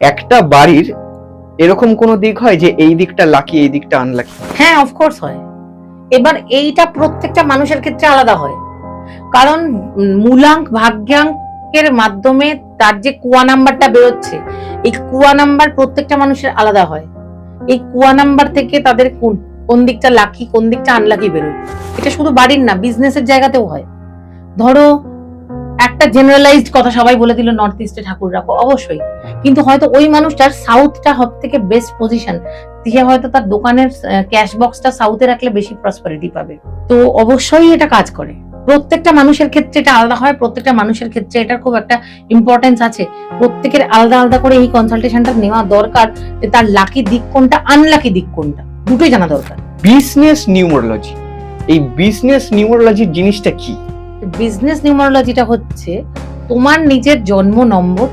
একটা বাড়ির এরকম কোনো দিক হয় যে এই দিকটা লাকি এই দিকটা আনলাকি? হ্যাঁ, অফকোর্স হয়। এবার এইটা প্রত্যেকটা মানুষের ক্ষেত্রে আলাদা হয়, কারণ মূলাঙ্ক ভাগ্যাঙ্কের মাধ্যমে তার যে কুয়া নাম্বারটা বেরোচ্ছে, এই কুয়া নাম্বার প্রত্যেকটা মানুষের আলাদা হয়। এই কুয়া নাম্বার থেকে তাদের কোন দিকটা লাকি কোন দিকটা আনলাকি বেরোয়। এটা শুধু বাড়ির না, বিজনেসের জায়গাতেও হয়। ধরো একটা জেনারেলাইজড কথা সবাই বলে দিল নর্থ ইস্টে ঠাকুর রাখো, অবশ্যই, কিন্তু হয়তো ওই মানুষটার সাউথটা সব থেকে বেস্ট পজিশন, সে হয়তো তার দোকানের ক্যাশ বক্সটা সাউথে রাখলে বেশি প্রসপারিটি পাবে। তো অবশ্যই এটা কাজ করে। প্রত্যেকটা মানুষের ক্ষেত্রে এটা আলাদা হয়, প্রত্যেকটা মানুষের ক্ষেত্রে এটার খুব একটা ইম্পর্টেন্স আছে। প্রত্যেকের আলাদা আলাদা করে এই কনসালটেশনটা নেওয়া দরকার, যে তার লাকি দিক কোনটা আনলাকি দিক কোনটা, দুটোই জানা দরকার। বিজনেস নিউমারোলজি, এই বিজনেস নিউমারোলজির জিনিসটা কি? বিজনেস নিউমারোলজিটা হচ্ছে তোমার নিজের জন্ম নম্বর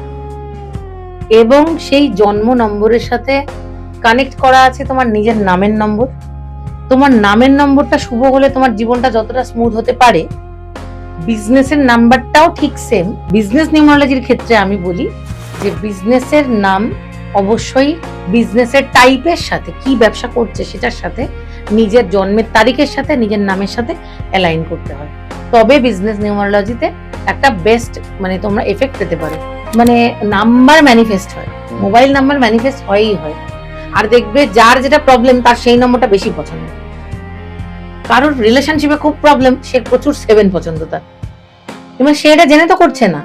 এবং সেই জন্ম নম্বরের সাথে কানেক্ট করা আছে তোমার নিজের নামের নম্বর। তোমার নামের নম্বরটা শুভ হলে তোমার জীবনটা যতটা স্মুথ হতে পারে, বিজনেসের নাম্বারটাও ঠিক সেম। বিজনেস নিউমারোলজির ক্ষেত্রে আমি বলি যে বিজনেসের নাম অবশ্যই বিজনেসের টাইপের সাথে, কি ব্যবসা করছে সেটার সাথে, নিজের জন্মের তারিখের সাথে, নিজের নামের সাথে অ্যালাইন করতে হয়। তবে বিজনেস নিউমারোলজিতে একটা বেস্ট মানে তোমরা এফেক্ট পেতে পারো। মানে নাম্বার ম্যানিফেস্ট হয়, মোবাইল নাম্বার ম্যানিফেস্ট হয়ই হয়। আর দেখবে যার যেটা প্রবলেম তার সেই নম্বরটা বেশি পছন্দ। কারোর রিলেশনশিপে খুব প্রবলেম, সে প্রচুর 7 পছন্দ তার, এবার সে এটা জেনে তো করছে না।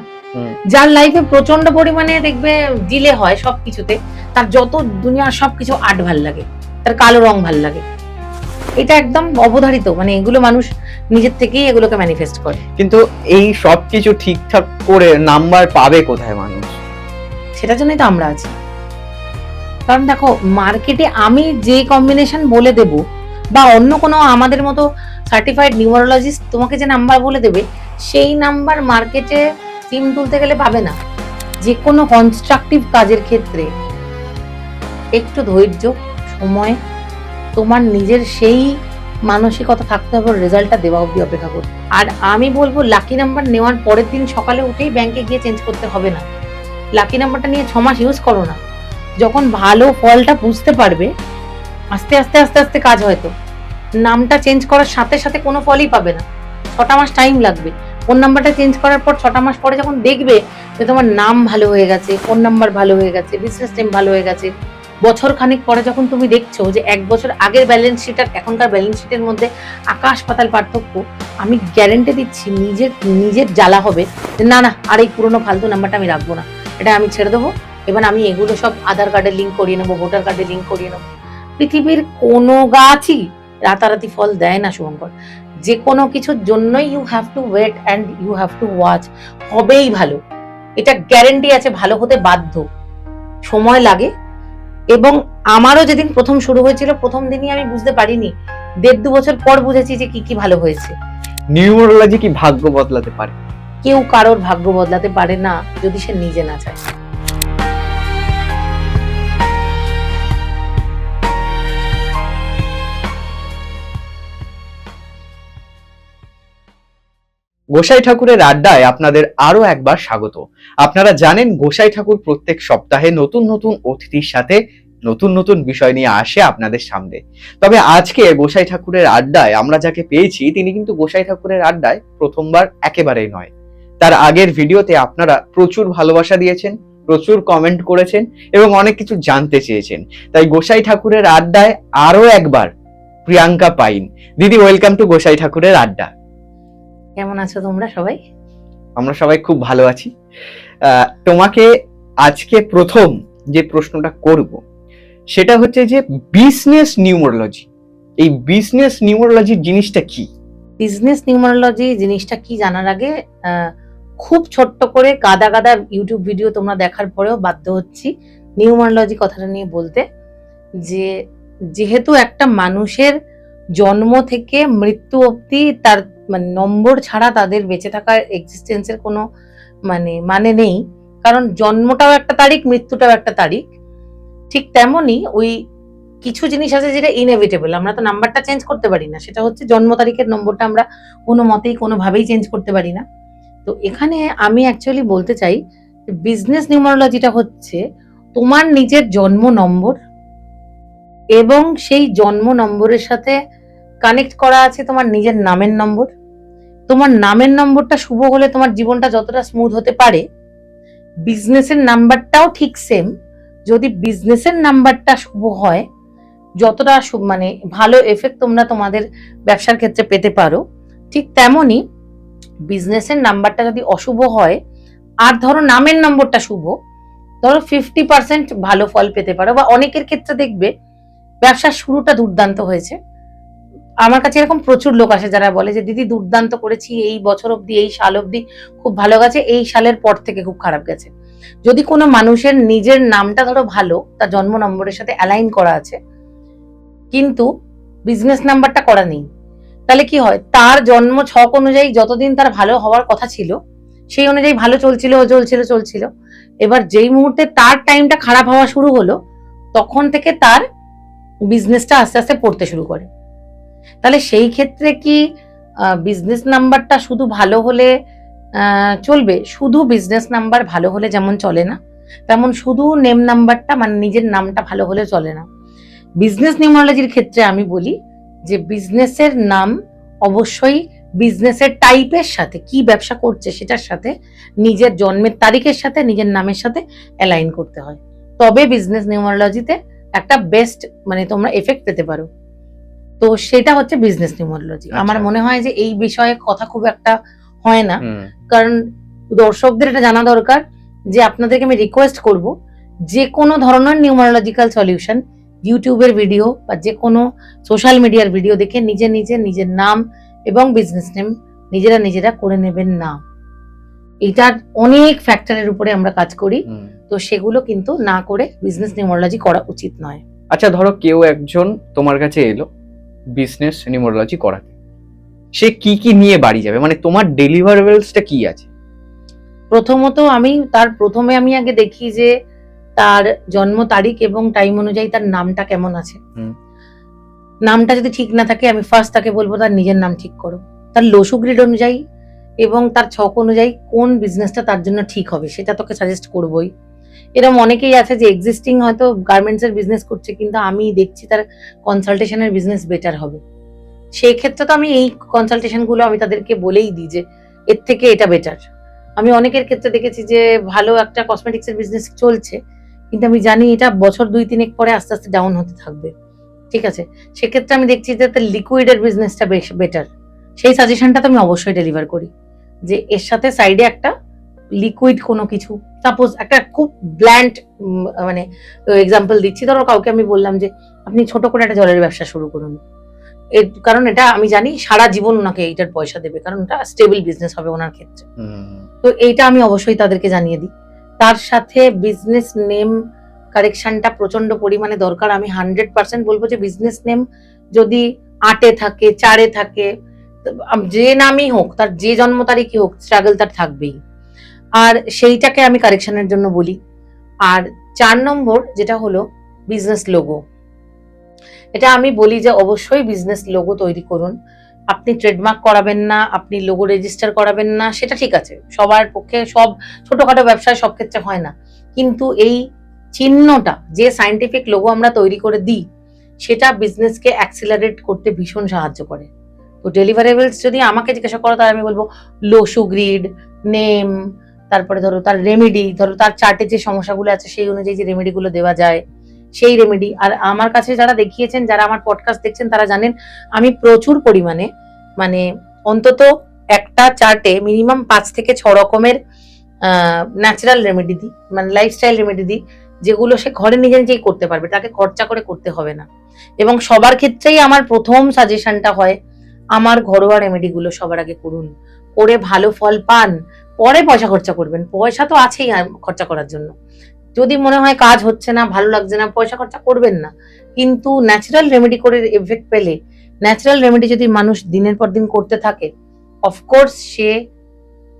যার লাইফে প্রচন্ড পরিমাণে দেখবে ডিলে হয় সবকিছুতে, তার যত দুনিয়ার সবকিছু 8 ভাল লাগে, তার কালো রং ভাল লাগে। এটা একদম অবধারিত, মানে এগুলো মানুষ নিজের থেকেই এগুলোকে ম্যানিফেস্ট করে। কিন্তু এই সবকিছু ঠিকঠাক করে নাম্বার পাবে কোথায় মানুষ? সেটার জন্যই তো আমরা আছি। কারণ দেখো, মার্কেটে আমি যে কম্বিনেশন বলে দেব বা অন্য কোনো আমাদের মতো সার্টিফাইড নিউমারোলজিস্ট তোমাকে যে নাম্বার বলে দেবে, সেই নাম্বার মার্কেটে সিম তুলতে গেলে পাবে না। যে কোনো কনস্ট্রাকটিভ কাজের ক্ষেত্রে একটু ধৈর্য, সময়, তোমার নিজের সেই মানসিকতা থাকতে হবে রেজাল্টটা দেওয়া অবধি অপেক্ষা করতে। আর আমি বলবো লাকি নাম্বার নেওয়ার পরের দিন সকালে উঠেই ব্যাংকে গিয়ে চেঞ্জ করতে হবে না। লাকি নাম্বারটা নিয়ে 6 মাস ইউজ করো না। যখন ভালো ফলটা বুঝতে পারবে, আস্তে আস্তে আস্তে আস্তে কাজ, হয়তো নামটা চেঞ্জ করার সাথে সাথে কোনো ফলই পাবে না, 6টা মাস টাইম লাগবে। ফোন নাম্বারটা চেঞ্জ করার পর 6টা মাস পরে যখন দেখবে যে তোমার নাম ভালো হয়ে গেছে, ফোন নাম্বার ভালো হয়ে গেছে, বিজনেস নেম ভালো হয়ে গেছে, বছর খানিক পরে যখন তুমি দেখছো যে 1 বছর আগের ব্যালেন্স শিট আর এখনকার ব্যালেন্স শিটের মধ্যে আকাশ পাতাল পার্থক্য, আমি গ্যারেন্টি দিচ্ছি নিজের জ্বালা হবে যে না না, আর এই পুরোনো ফালতু নাম্বারটা আমি রাখবো না, এটা আমি ছেড়ে দেবো। এবার আমি এগুলো সব আধার কার্ডে লিঙ্ক করিয়ে নেবো, ভোটার কার্ডে লিঙ্ক করিয়ে নেবো। পৃথিবীর কোনো গাছই রাতারাতি ফল দেয় না শুভঙ্কর। যে কোনো কিছুর জন্যই you have to wait and you have to watch. হবেই ভালো, এটা গ্যারেন্টি আছে, ভালো হতে বাধ্য। সময় লাগে। এবং আমারও যেদিন প্রথম শুরু হয়েছিল, প্রথম দিনই আমি বুঝতে পারিনি, 1.5-2 বছর পর বুঝেছি যে কি কি ভালো হয়েছে। নিউমারোলজি কি ভাগ্য বদলাতে পারে? কেউ কারোর ভাগ্য বদলাতে পারে না যদি সে নিজে না চায়। গোসাই ঠাকুরের আড্ডায় আপনাদের আরো একবার স্বাগত। আপনারা জানেন গোসাই ঠাকুর প্রত্যেক সপ্তাহে নতুন নতুন অতিথির সাথে নতুন নতুন বিষয় নিয়ে আসে আপনাদের সামনে। তবে আজকে গোসাই ঠাকুরের আড্ডায় আমরা যাকে পেয়েছি, তিনি কিন্তু গোসাই ঠাকুরের আড্ডায় প্রথমবার একেবারেই নয়। তার আগের ভিডিওতে আপনারা প্রচুর ভালোবাসা দিয়েছেন, প্রচুর কমেন্ট করেছেন এবং অনেক কিছু জানতে চেয়েছেন। তাই গোসাই ঠাকুরের আড্ডায় আরো একবার প্রিয়াঙ্কা পাইন। দিদি, ওয়েলকাম টু গোসাই ঠাকুরের আড্ডা। কেমন আছো তোমরা সবাই? আমরা সবাই খুব ভালো আছি। তোমাকে আজকে প্রথম যে প্রশ্নটা করব সেটা হচ্ছে যে বিজনেস নিউমারোলজি, এই বিজনেস নিউমারোলজির জিনিসটা কি? বিজনেস নিউমারোলজি জিনিসটা কি জানার আগে খুব ছোট্ট করে গাদা গাদা ইউটিউব ভিডিও তোমরা দেখার পরেও বাধ্য হচ্ছি নিউমারোলজি কথাটা নিয়ে বলতে। যে যেহেতু একটা মানুষের জন্ম থেকে মৃত্যু অবধি তার মানে নম্বর ছাড়া তাদের বেঁচে থাকার এক্সিস্টেন্সের কোনো মানে নেই, কারণ জন্মটাও একটা তারিখ, মৃত্যুটাও একটা তারিখ। ঠিক তেমনই ওই কিছু জিনিস আছে যেটা ইনএভিটেবল, আমরা তো নাম্বারটা চেঞ্জ করতে পারি না, সেটা হচ্ছে জন্ম তারিখের নম্বরটা আমরা কোনো মতেই কোনোভাবেই চেঞ্জ করতে পারি না। তো এখানে আমি অ্যাকচুয়ালি বলতে চাই বিজনেস নিউমারোলজিটা হচ্ছে তোমার নিজের জন্ম নম্বর এবং সেই জন্ম নম্বরের সাথে কানেক্ট করা আছে তোমার নিজের নামের নম্বর। তোমার নামের নম্বরটা শুভ হলে তোমার জীবনটা যতটা স্মুথ হতে পারে, বিজনেসের নাম্বারটাও ঠিক সেম। যদি বিজনেসের নাম্বারটা শুভ হয়, যতটা মানে ভালো এফেক্ট তোমরা তোমাদের ব্যবসার ক্ষেত্রে পেতে পারো, ঠিক তেমনি বিজনেসের নাম্বারটা যদি অশুভ হয় আর ধরো নামের নম্বরটা শুভ, ধরো 50% ভালো ফল পেতে পারো। বা অনেকের ক্ষেত্রে দেখবে ব্যবসার শুরুটা দুর্দান্ত হয়েছে। আমার কাছে এরকম প্রচুর লোক আসে যারা বলে যে দিদি দুর্দান্ত করেছি, এই বছর অব্দি, এই সাল অব্দি খুব ভালো গেছে, এই সালের পর থেকে খুব খারাপ গেছে। যদি কোনো মানুষের নিজের নামটা ধরো ভালো, তার জন্ম নম্বরের সাথে অ্যালাইন করা আছে, কিন্তু বিজনেস নাম্বারটা করা নেই, তাহলে কি হয়, তার জন্ম ছক অনুযায়ী যতদিন তার ভালো হওয়ার কথা ছিল সেই অনুযায়ী ভালো চলছিল। এবার যেই মুহূর্তে তার টাইমটা খারাপ হওয়া শুরু হলো, তখন থেকে তার বিজনেসটা আস্তে আস্তে পড়তে শুরু করে। তাহলে সেই ক্ষেত্রে কি বিজনেস নাম্বারটা শুধু ভালো হলে চলবে? শুধু বিজনেস নাম্বার ভালো হলে যেমন চলে না, তেমন শুধু নেম নাম্বারটা মানে নিজের নামটা ভালো হলে চলে না। বিজনেস নিউমারোলজির ক্ষেত্রে আমি বলি যে বিজনেসের নাম অবশ্যই বিজনেসের টাইপের সাথে, কি ব্যবসা করছে সেটার সাথে, নিজের জন্মের তারিখের সাথে, নিজের নামের সাথে অ্যালাইন করতে হয়। তবে বিজনেস নিউমারোলজিতে একটা বেস্ট মানে তোমরা এফেক্ট পেতে পারো। তো সেটা হচ্ছে বিজনেস নিউমারোলজি। আমার মনে হয় যে এই বিষয়ে কথা খুব একটা হয় না, কারণ দর্শকদের এটা জানা দরকার যে আপনাদেরকে আমি রিকোয়েস্ট করব, যে কোনো ধরনের নিউমারোলজিক্যাল সলিউশন ইউটিউবের ভিডিও বা যে কোনো সোশ্যাল মিডিয়ার ভিডিও দেখে নিজের নাম এবং বিজনেস নেম নিজেরা করে নেবেন না। এটার অনেক ফ্যাক্টরের উপরে আমরা কাজ করি, তো সেগুলো কিন্তু না করে বিজনেস নিউমারোলজি করা উচিত নয়। আচ্ছা, ধরো কেউ একজন তোমার কাছে এলো বিজনেস নিউমারোলজি করাতে, সে কি কি নিয়ে বাড়ি যাবে, মানে তোমার ডেলিভারেবলসটা কি আছে? প্রথমত প্রথমে আমি আগে দেখি যে তার জন্ম তারিখ এবং টাইম অনুযায়ী তার নামটা কেমন আছে। নামটা যদি ঠিক না থাকে, আমি ফার্স্ট তাকে বলবো তার নিজের নাম ঠিক করো। তার লসু গ্রিড অনুযায়ী এবং তার ছক অনুযায়ী কোন বিজনেসটা তার জন্য ঠিক হবে সেটা তোকে সাজেস্ট করবোই। এরকম অনেকেই আছে যে এক্সিস্টিং হয়তো গার্মেন্টস এর বিজনেস করছে, কিন্তু আমি দেখছি তার কনসালটেশনের বিজনেস বেটার হবে। সেই ক্ষেত্রে তো আমি এই কনসালটেশন গুলো আমি তাদেরকে বলেই দিই যে এর থেকে এটা বেটার। আমি অনেকের ক্ষেত্রে দেখেছি যে ভালো একটা কসমেটিক্স এর বিজনেস চলছে, কিন্তু আমি জানি এটা বছর 2-3 পরে আস্তে আস্তে ডাউন হতে থাকবে, ঠিক আছে। সেক্ষেত্রে আমি দেখছি যে লিকুইডের বিজনেসটা বেশ বেটার। সেই সাজেশনটা তো আমি অবশ্যই ডেলিভার করি যে এর সাথে সাইডে একটা লিকুইড কোনো কিছু, সাপোজ একটা খুব ব্ল্যান্ড মানে এক্সাম্পল দিচ্ছি, ধরো কাউকে আমি বললাম যে আপনি ছোট করে একটা জলের ব্যবসা শুরু করুন, এর কারণ এটা আমি জানি সারা জীবন ওনাকে এইটার পয়সা দেবে, কারণ এটা স্টেবল বিজনেস হবে ওনার ক্ষেত্রে। তো এইটা আমি অবশ্যই তাদেরকে জানিয়ে দিই। তার সাথে বিজনেস নেম কারেকশনটা প্রচন্ড পরিমাণে দরকার। আমি 100% বলবো যে বিজনেস নেম যদি 8-এ থাকে, 4-এ থাকে, যে নামই হোক, তার যে জন্ম তারিখই হোক, স্ট্রাগল তার থাকবেই। আর সেইটাকে আমি কারেকশনের জন্য বলি। আর 4 নম্বর যেটা হলো বিজনেস লোগো, এটা আমি বলি যে অবশ্যই বিজনেস লোগো তৈরি করুন। আপনি ট্রেডমার্ক করাবেন না, আপনি লোগো রেজিস্টার করাবেন না, সেটা ঠিক আছে, সবার পক্ষে সব ছোটখাটো ব্যবসায় সব ক্ষেত্রে হয় না, কিন্তু এই চিহ্নটা যে সায়েন্টিফিক লোগো আমরা তৈরি করে দিই, সেটা বিজনেসকে অ্যাক্সিলারেট করতে ভীষণ সাহায্য করে। তো ডেলিভারেবলস যদি আমাকে জিজ্ঞাসা করো, তাহলে আমি বলবো লসু গ্রিড, নেম, তারপরে ধরো তার রেমেডি, ধরো তার চার্টে যে সমস্যাগুলো আছে সেই অনুযায়ী যে রেমেডিগুলো দেওয়া যায় সেই রেমেডি। আর আমার কাছে যারা দেখিয়েছেন, যারা আমার পডকাস্ট দেখছেন, তারা জানেন আমি প্রচুর পরিমাণে মানে অন্তত একটা চার্টে মিনিমাম 5 থেকে 6 রকমের ন্যাচারাল রেমেডি দিই, মানে লাইফস্টাইল রেমেডি দিই, যেগুলো সে ঘরে নিজেই করতে পারবে, তাকে খরচা করে করতে হবে না। এবং সবার ক্ষেত্রেই আমার প্রথম সাজেশনটা হয় আমার ঘরোয়া রেমেডিগুলো সবার আগে করুন, করে ভালো ফল পান, পরে পয়সা খরচা করবেন। পয়সা তো আছেই খরচা করার জন্য। যদি মনে হয় কাজ হচ্ছে না, ভালো লাগছে না, পয়সা খরচা করবেন না, কিন্তু ন্যাচারাল রেমেডি করে এফেক্ট পেলে, ন্যাচারাল রেমেডি যদি মানুষ দিনের পর দিন করতে থাকে, অফকোর্স সে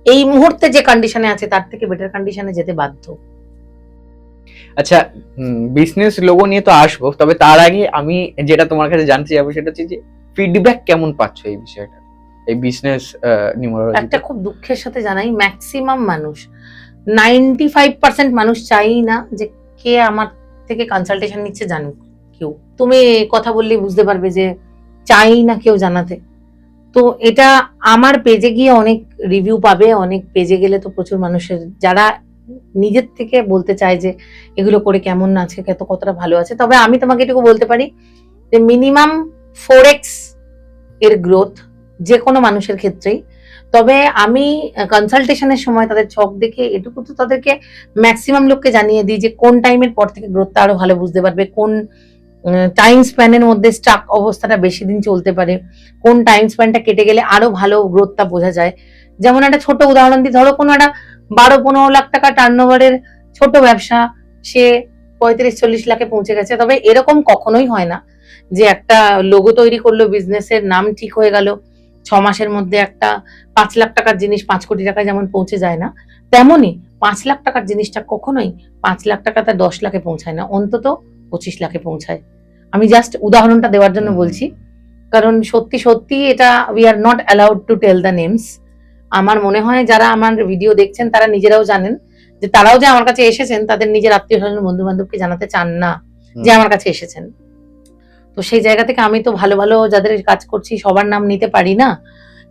এই মুহূর্তে যে কন্ডিশনে আছে তার থেকে বেটার কন্ডিশনে যেতে বাধ্য। আচ্ছা, বিজনেস লোগো নিয়ে তো আসবো, তবে তার আগে আমি যেটা তোমার কাছে জানতে যাবো সেটা হচ্ছে যে ফিডব্যাক কেমন পাচ্ছ এই বিষয়টা, এই বিজনেস নিউমারোলজি? একটা খুব দুঃখের সাথে জানাই, ম্যাক্সিমাম মানুষ 95% মানুষ চাই না যে কে আমার থেকে কনসালটেশন নিচ্ছে জানুক কেউ, তুমি কথা বললেই বুঝতে পারবে যে চাই না কেউ জানাতে। তো এটা আমার পেজে গিয়ে অনেক রিভিউ পাবে, অনেক পেজে গেলে তো প্রচুর মানুষের যারা নিজের থেকে বলতে চায় যে এগুলো করে কেমন আছে, কতটা ভালো আছে। তবে আমি তোমাকে এটুকু বলতে পারি যে মিনিমাম 4x এর গ্রোথ যে কোনো মানুষের ক্ষেত্রেই। তবে আমি কনসালটেশনের সময় তাদের ছক দেখে এটুকু তো তাদেরকে ম্যাক্সিমাম লোককে জানিয়ে দিই যে কোন টাইমের পর থেকে গ্রোথটা আরো ভালো বুঝতে পারবে, কোন টাইম স্প্যানের মধ্যে স্টাক অবস্থাটা বেশি দিন চলতে পারে, কোন টাইম স্প্যানটা কেটে গেলে আরো ভালো গ্রোথটা বোঝা যায়। যেমন একটা ছোট উদাহরণ দিই, ধরো কোনো একটা 12-15 লাখ টাকা টার্নওভারের ছোট ব্যবসা, সে 35-40 লাখে পৌঁছে গেছে। তবে এরকম কখনোই হয় না যে একটা লোগো তৈরি করলো, বিজনেসের নাম ঠিক হয়ে গেল, 6 মাসের মধ্যে একটা 5 লাখ টাকার জিনিস 5 কোটি টাকায় যেমন পৌঁছে যায় না, তেমনই 5 লাখ টাকার জিনিসটা কখনোই 5 লাখ টাকা তার 10 লাখে পৌঁছায় না, অন্তত 25 লাখে পৌঁছায়। আমি জাস্ট উদাহরণটা দেওয়ার জন্য বলছি, কারণ সত্যি সত্যি এটা we are not allowed to tell the names. আমার মনে হয় যারা আমার ভিডিও দেখছেন তারা নিজেরাও জানেন যে তারাও যে আমার কাছে এসেছেন তাদের নিজের আত্মীয় স্বজন বন্ধু বান্ধবকে জানাতে চান না যে আমার কাছে এসেছেন। তো সেই জায়গা থেকে আমি তো ভালো ভালো যাদের কাজ করছি সবার নাম নিতে পারি না,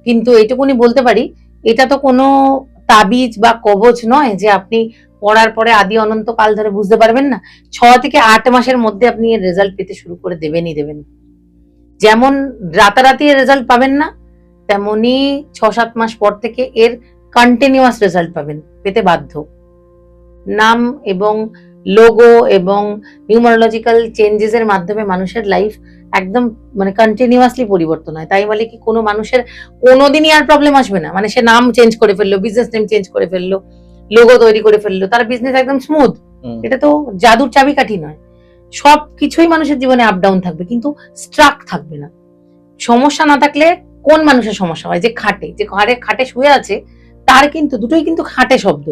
কিন্তু এইটুকুনি বলতে পারি এটা তো কোনো তাবিজ বা কবচ নয় যে আপনি পড়ার পরে আদি অনন্ত কাল ধরে বুঝতে পারবেন না। 6 থেকে 8 মাসের মধ্যে আপনি এর রেজাল্ট পেতে শুরু করে দেবেনই দেবেন। যেমন রাতারাতি এর রেজাল্ট পাবেন না, তেমনি 6-7 মাস পর থেকে এর কন্টিনিউয়াস রেজাল্ট পাবেন, পেতে বাধ্য। নাম এবং লোগো এবং নিউমারোলজিক্যাল চেঞ্জেস এর মাধ্যমে মানুষের লাইফ একদম মানে কন্টিনিউয়াসলি পরিবর্তন হয়। তাই বলে কি কোনো মানুষের কোনোদিনই আর প্রবলেম আসবে না? মানে সে নাম চেঞ্জ করে ফেললো, বিজনেস নেম চেঞ্জ করে ফেললো, লোগো তৈরি করে ফেললো, তার বিজনেস একদম স্মুথ। এটা তো জাদুর চাবিকাঠি নয়। সব কিছুই মানুষের জীবনে আপ ডাউন থাকবে, কিন্তু স্ট্রাক থাকবে না। সমস্যা না থাকলে কোন মানুষের সমস্যা হয়? যে খাটে, যে খাটে শুয়ে আছে, তার কিন্তু দুটোই কিন্তু খাটে শব্দ।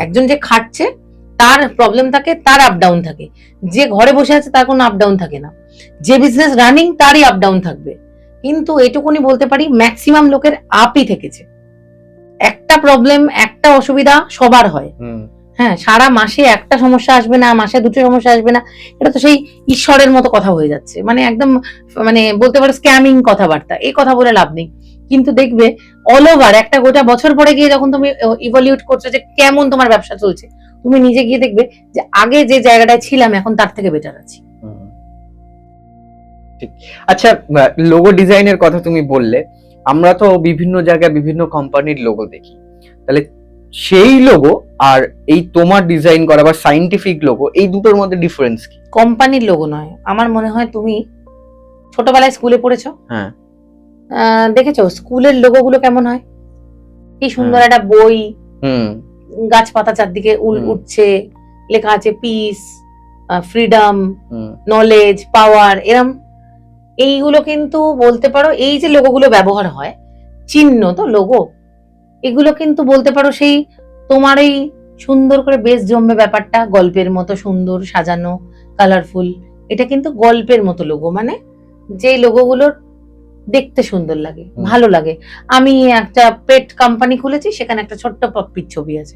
একজন যে খাটছে তার প্রবলেম থাকে, তার আপ ডাউন থাকে। যে ঘরে বসে আছে তার কোনো আপ ডাউন থাকে না। যে বিজনেস রানিং তারই আপ ডাউন থাকবে। কিন্তু এটুকুনি বলতে পারি ম্যাক্সিমাম লোকের আপই থেকেছে। একটা প্রবলেম, একটা অসুবিধা সবার হয়। হ্যাঁ, সারা মাসে একটা সমস্যা আসবে না, মাসে দুটো সমস্যা আসবে না, এটা তো সেই ঈশ্বরের মতো কথা হয়ে যাচ্ছে। মানে একদম মানে বলতে পারো স্ক্যামিং কথাবার্তা। এই কথা বলে লাভ নেই। কিন্তু দেখবে অল ওভার একটা গোটা বছর পরে গিয়ে যখন তুমি ইভলিউট করছো যে কেমন তোমার ব্যবসা চলছে, তুমি নিজে গিয়ে দেখবে যে আগে যে জায়গাটায় ছিলাম এখন তার থেকে বেটার আছি। ঠিক। আচ্ছা, লোগো ডিজাইনের কথা তুমি বললে, আমরা তো বিভিন্ন জায়গায় বিভিন্ন কোম্পানির লোগো দেখি, তাহলে সেই লোগো আর এই তোমার ডিজাইন করা বা সায়েন্টিফিক লোগো, এই দুটোর মধ্যে ডিফারেন্স কি? কোম্পানির লোগো নয়, আমার মনে হয় তুমি ছোটবেলায় স্কুলে পড়েছো, হ্যাঁ, দেখেছো স্কুলের লোগো গুলো কেমন হয়? কি সুন্দর একটা বই, গাছপাতা চারদিকে উঠছে, লেখা আছে পিস, ফ্রিডম, নলেজ, পাওয়ার, এরম। এইগুলো কিন্তু বলতে পারো এই যে লোগোগুলো ব্যবহার হয়, চিহ্ন তো লোগো, এগুলো কিন্তু বলতে পারো সেই তোমার এই সুন্দর করে বেশ জমবে ব্যাপারটা, গল্পের মতো সুন্দর সাজানো, কালারফুল, এটা কিন্তু গল্পের মতো লোগো। মানে যে লোগোগুলোর দেখতে সুন্দর লাগে, ভালো লাগে। আমি একটা পেট কোম্পানি খুলেছি, সেখানে একটা ছোট্ট পপ্পির ছবি আছে,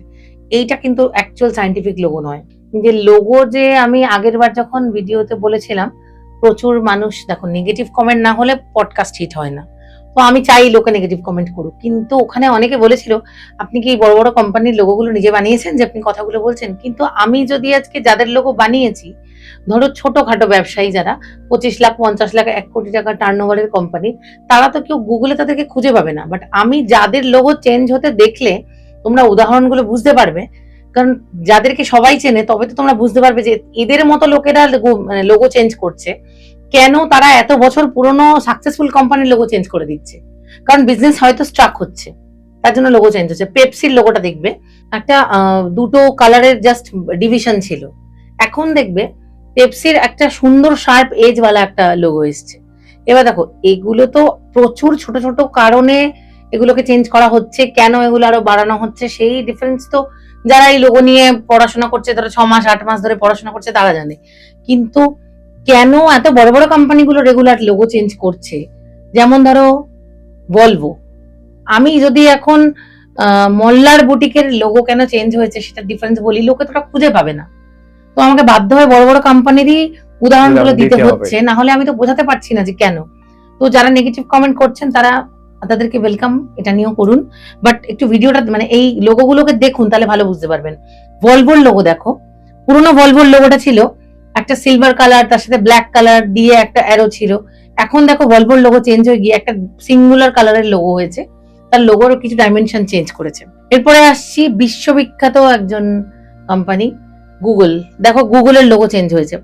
এইটা কিন্তু অ্যাকচুয়াল সায়েন্টিফিক লোগো নয়। যে লোগো যে আমি আগের বার যখন ভিডিওতে বলেছিলাম, প্রচুর মানুষ দেখো নেগেটিভ কমেন্ট না হলে পডকাস্ট হিট হয় না। তো আমি চাই লোকে নেগেটিভ কমেন্ট করুক, কিন্তু ওখানে অনেকে বলেছিল আপনি কি বড় বড় কোম্পানির লোগোগুলো নিজে বানিয়েছেন যে আপনি কথাগুলো বলছেন? কিন্তু আমি যদি আজকে যাদের লোগো বানিয়েছি, ধরো ছোটখাটো ব্যবসায়ী যারা 25 লাখ 50 লাখ 1 কোটি টাকা টার্নওভারের কোম্পানি, তারা তো কেউ গুগলে তাদেরকে খুঁজে পাবে না। বাট আমি যাদের লোগো চেঞ্জ হতে দেখলে তোমরা উদাহরণগুলো বুঝতে পারবে, কারণ যাদেরকে সবাই চেনে তবে তো তোমরা বুঝতে পারবে যে এদের মতো লোকেরা লোগো চেঞ্জ করছে কেন, তারা এত বছর পুরনো সাকসেসফুল কোম্পানির লোগো চেঞ্জ করে দিচ্ছে। কারণ বিজনেস হয়তো স্ট্রাক হচ্ছে, তার জন্য লোগো চেঞ্জ হচ্ছে। পেপসির লোগোটা দেখবে একটা দুটো কালারের জাস্ট ডিভিশন ছিল, এখন দেখবে পেপসির একটা সুন্দর শার্প এজ ওয়ালা একটা লোগো এসছে। এবার দেখো এগুলো তো প্রচুর ছোট ছোট কারণে এগুলোকে চেঞ্জ করা হচ্ছে, কেন এগুলো আরো বাড়ানো হচ্ছে সেই ডিফারেন্স তো যারা এই লোগো নিয়ে পড়াশোনা করছে, তারা 6 মাস 8 মাস ধরে পড়াশোনা করছে, তারা জানে। কিন্তু কেন এত বড় বড় কোম্পানিগুলো রেগুলার লোগো চেঞ্জ করছে? যেমন ধরো ভলভো, আমি যদি এখন মল্লার বুটিকের লোগো কেন চেঞ্জ হয়েছে সেটা ডিফারেন্স বলি, লোকে তোরা খুঁজে পাবে না। তো আমাকে বাধ্য হয়ে বড় বড় কোম্পানিরই উদাহরণগুলো উদাহরণ দিতে দিতে হবে। হচ্ছে, না হলে আমি তো বোঝাতে পারছি না যে কেন। তো যারা নেগেটিভ কমেন্ট করছেন তাদেরকে ওয়েলকাম, এটা নিয়েও করুন, বাট একটু ভিডিওটা মানে এই লোগোগুলোকে দেখুন, তাহলে ভালো বুঝতে পারবেন। ভলভোর লোগো দেখো, পুরোনো ভলভোর লোগোটা ছিল একটা সিলভার কালার, তার সাথে ব্ল্যাক কালার দিয়ে একটা অ্যারো ছিল। এখন দেখো ভলভোর লোগো চেঞ্জ হয়ে গিয়ে একটা সিঙ্গুলার কালারের লোগো হয়েছে, তার লোগোর কিছু ডাইমেনশন চেঞ্জ করেছে। এরপরে আসছি বিশ্ববিখ্যাত একজন কোম্পানি গুগল। দেখো গুগলের লোগো চেঞ্জ হয়েছে।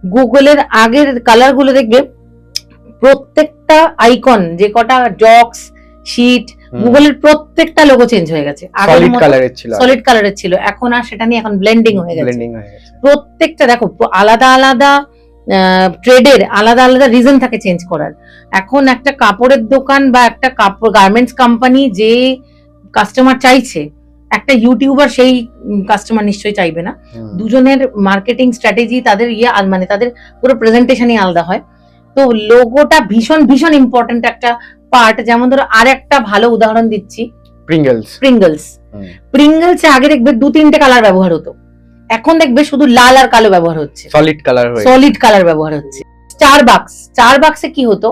গুগলের আগের কালার গুলো দেখবে, প্রত্যেকটা আইকন যে কটা ডক্স, শিট, গুগলের প্রত্যেকটা লোগো চেঞ্জ হয়ে গেছে। সলিড কালারের ছিল, সলিড কালারের ছিল, এখন আর সেটা নিয়ে এখন ব্লেন্ডিং হয়ে গেছে। ব্লেন্ডিং হয়ে গেছে। প্রত্যেকটা দেখো আলাদা আলাদা ট্রেডের আলাদা আলাদা রিজন থাকে চেঞ্জ করার। এখন একটা কাপড়ের দোকান বা একটা কাপড় গার্মেন্টস কোম্পানি যে কাস্টমার চাইছে, একটা ইউটিউবার সেই কাস্টমার নিশ্চয়ই চাইবে না। দুজনের মার্কেটিং স্ট্র্যাটেজি, তাদের মানে তাদের পুরো প্রেজেন্টেশনই আলাদা হয়। তো লোগোটা ভীষণ ভীষণ ইম্পর্টেন্ট একটা পার্ট। যেমন ধরো আর একটা ভালো উদাহরণ দিচ্ছি, প্রিঙ্গলস আগে দেখবে 2-3টে কালার ব্যবহার হতো, এখন দেখবে শুধু লাল আর কালো ব্যবহার হচ্ছে, সলিড কালার ব্যবহার হচ্ছে। স্টারবাক্সে কি হতো,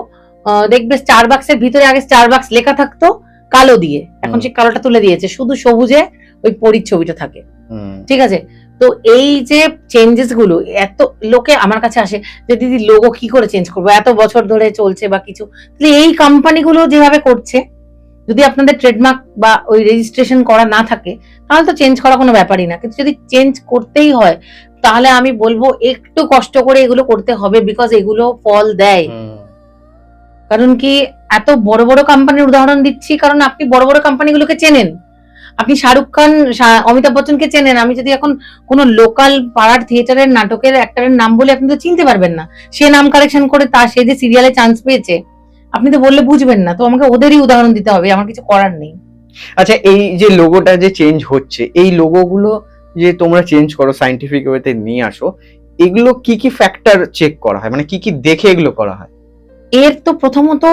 দেখবে স্টারবাক্সের ভিতরে আগে স্টারবাক্স লেখা থাকতো কালো দিয়ে, এখন সেই কালোটা তুলে দিয়েছে, শুধু সবুজে ওই পরীর ছবিটা থাকে। ঠিক আছে, তো এই যে চেঞ্জেস গুলো, এত লোকে আমার কাছে আসে যে দিদি লোগো কি করে চেঞ্জ করবো, এত বছর ধরে চলছে বা কিছু। এই কোম্পানিগুলো যেভাবে করছে, যদি আপনাদের ট্রেডমার্ক বা ওই রেজিস্ট্রেশন করা না থাকে তাহলে তো চেঞ্জ করা কোনো ব্যাপারই না, কিন্তু যদি চেঞ্জ করতেই হয় তাহলে আমি বলবো একটু কষ্ট করে এগুলো করতে হবে, বিকজ এগুলো ফল দেয়। কারণ কি, এত বড় বড় কোম্পানির উদাহরণ দিচ্ছি কারণ আপনি বড় বড় কোম্পানিগুলোকে চেনেন, আপনি শাহরুখ খান, অমিতাভ বচ্চনকে চেনেন। আমি যদি এখন কোনো লোকাল পাড়ার থিয়েটারের নাটকের অ্যাক্টরের নাম বলে, আপনি তো চিনতে পারবেন না। সে নাম কারেকশন করে সে যে সিরিয়ালে চান্স পেয়েছে, আপনি তো বললে বুঝবেন না। তো আমাকে ওদেরই উদাহরণ দিতে হবে, আমার কিছু করার নেই। আচ্ছা, এই যে লোগোটা যে চেঞ্জ হচ্ছে, এই লোগোগুলো যে তোমরা চেঞ্জ করো, সায়েন্টিফিক ওয়েতে নিয়ে আসো, এগুলো কি কি ফ্যাক্টর চেক করা হয়, মানে কি কি দেখে এগুলো করা হয়? এর তো প্রথমত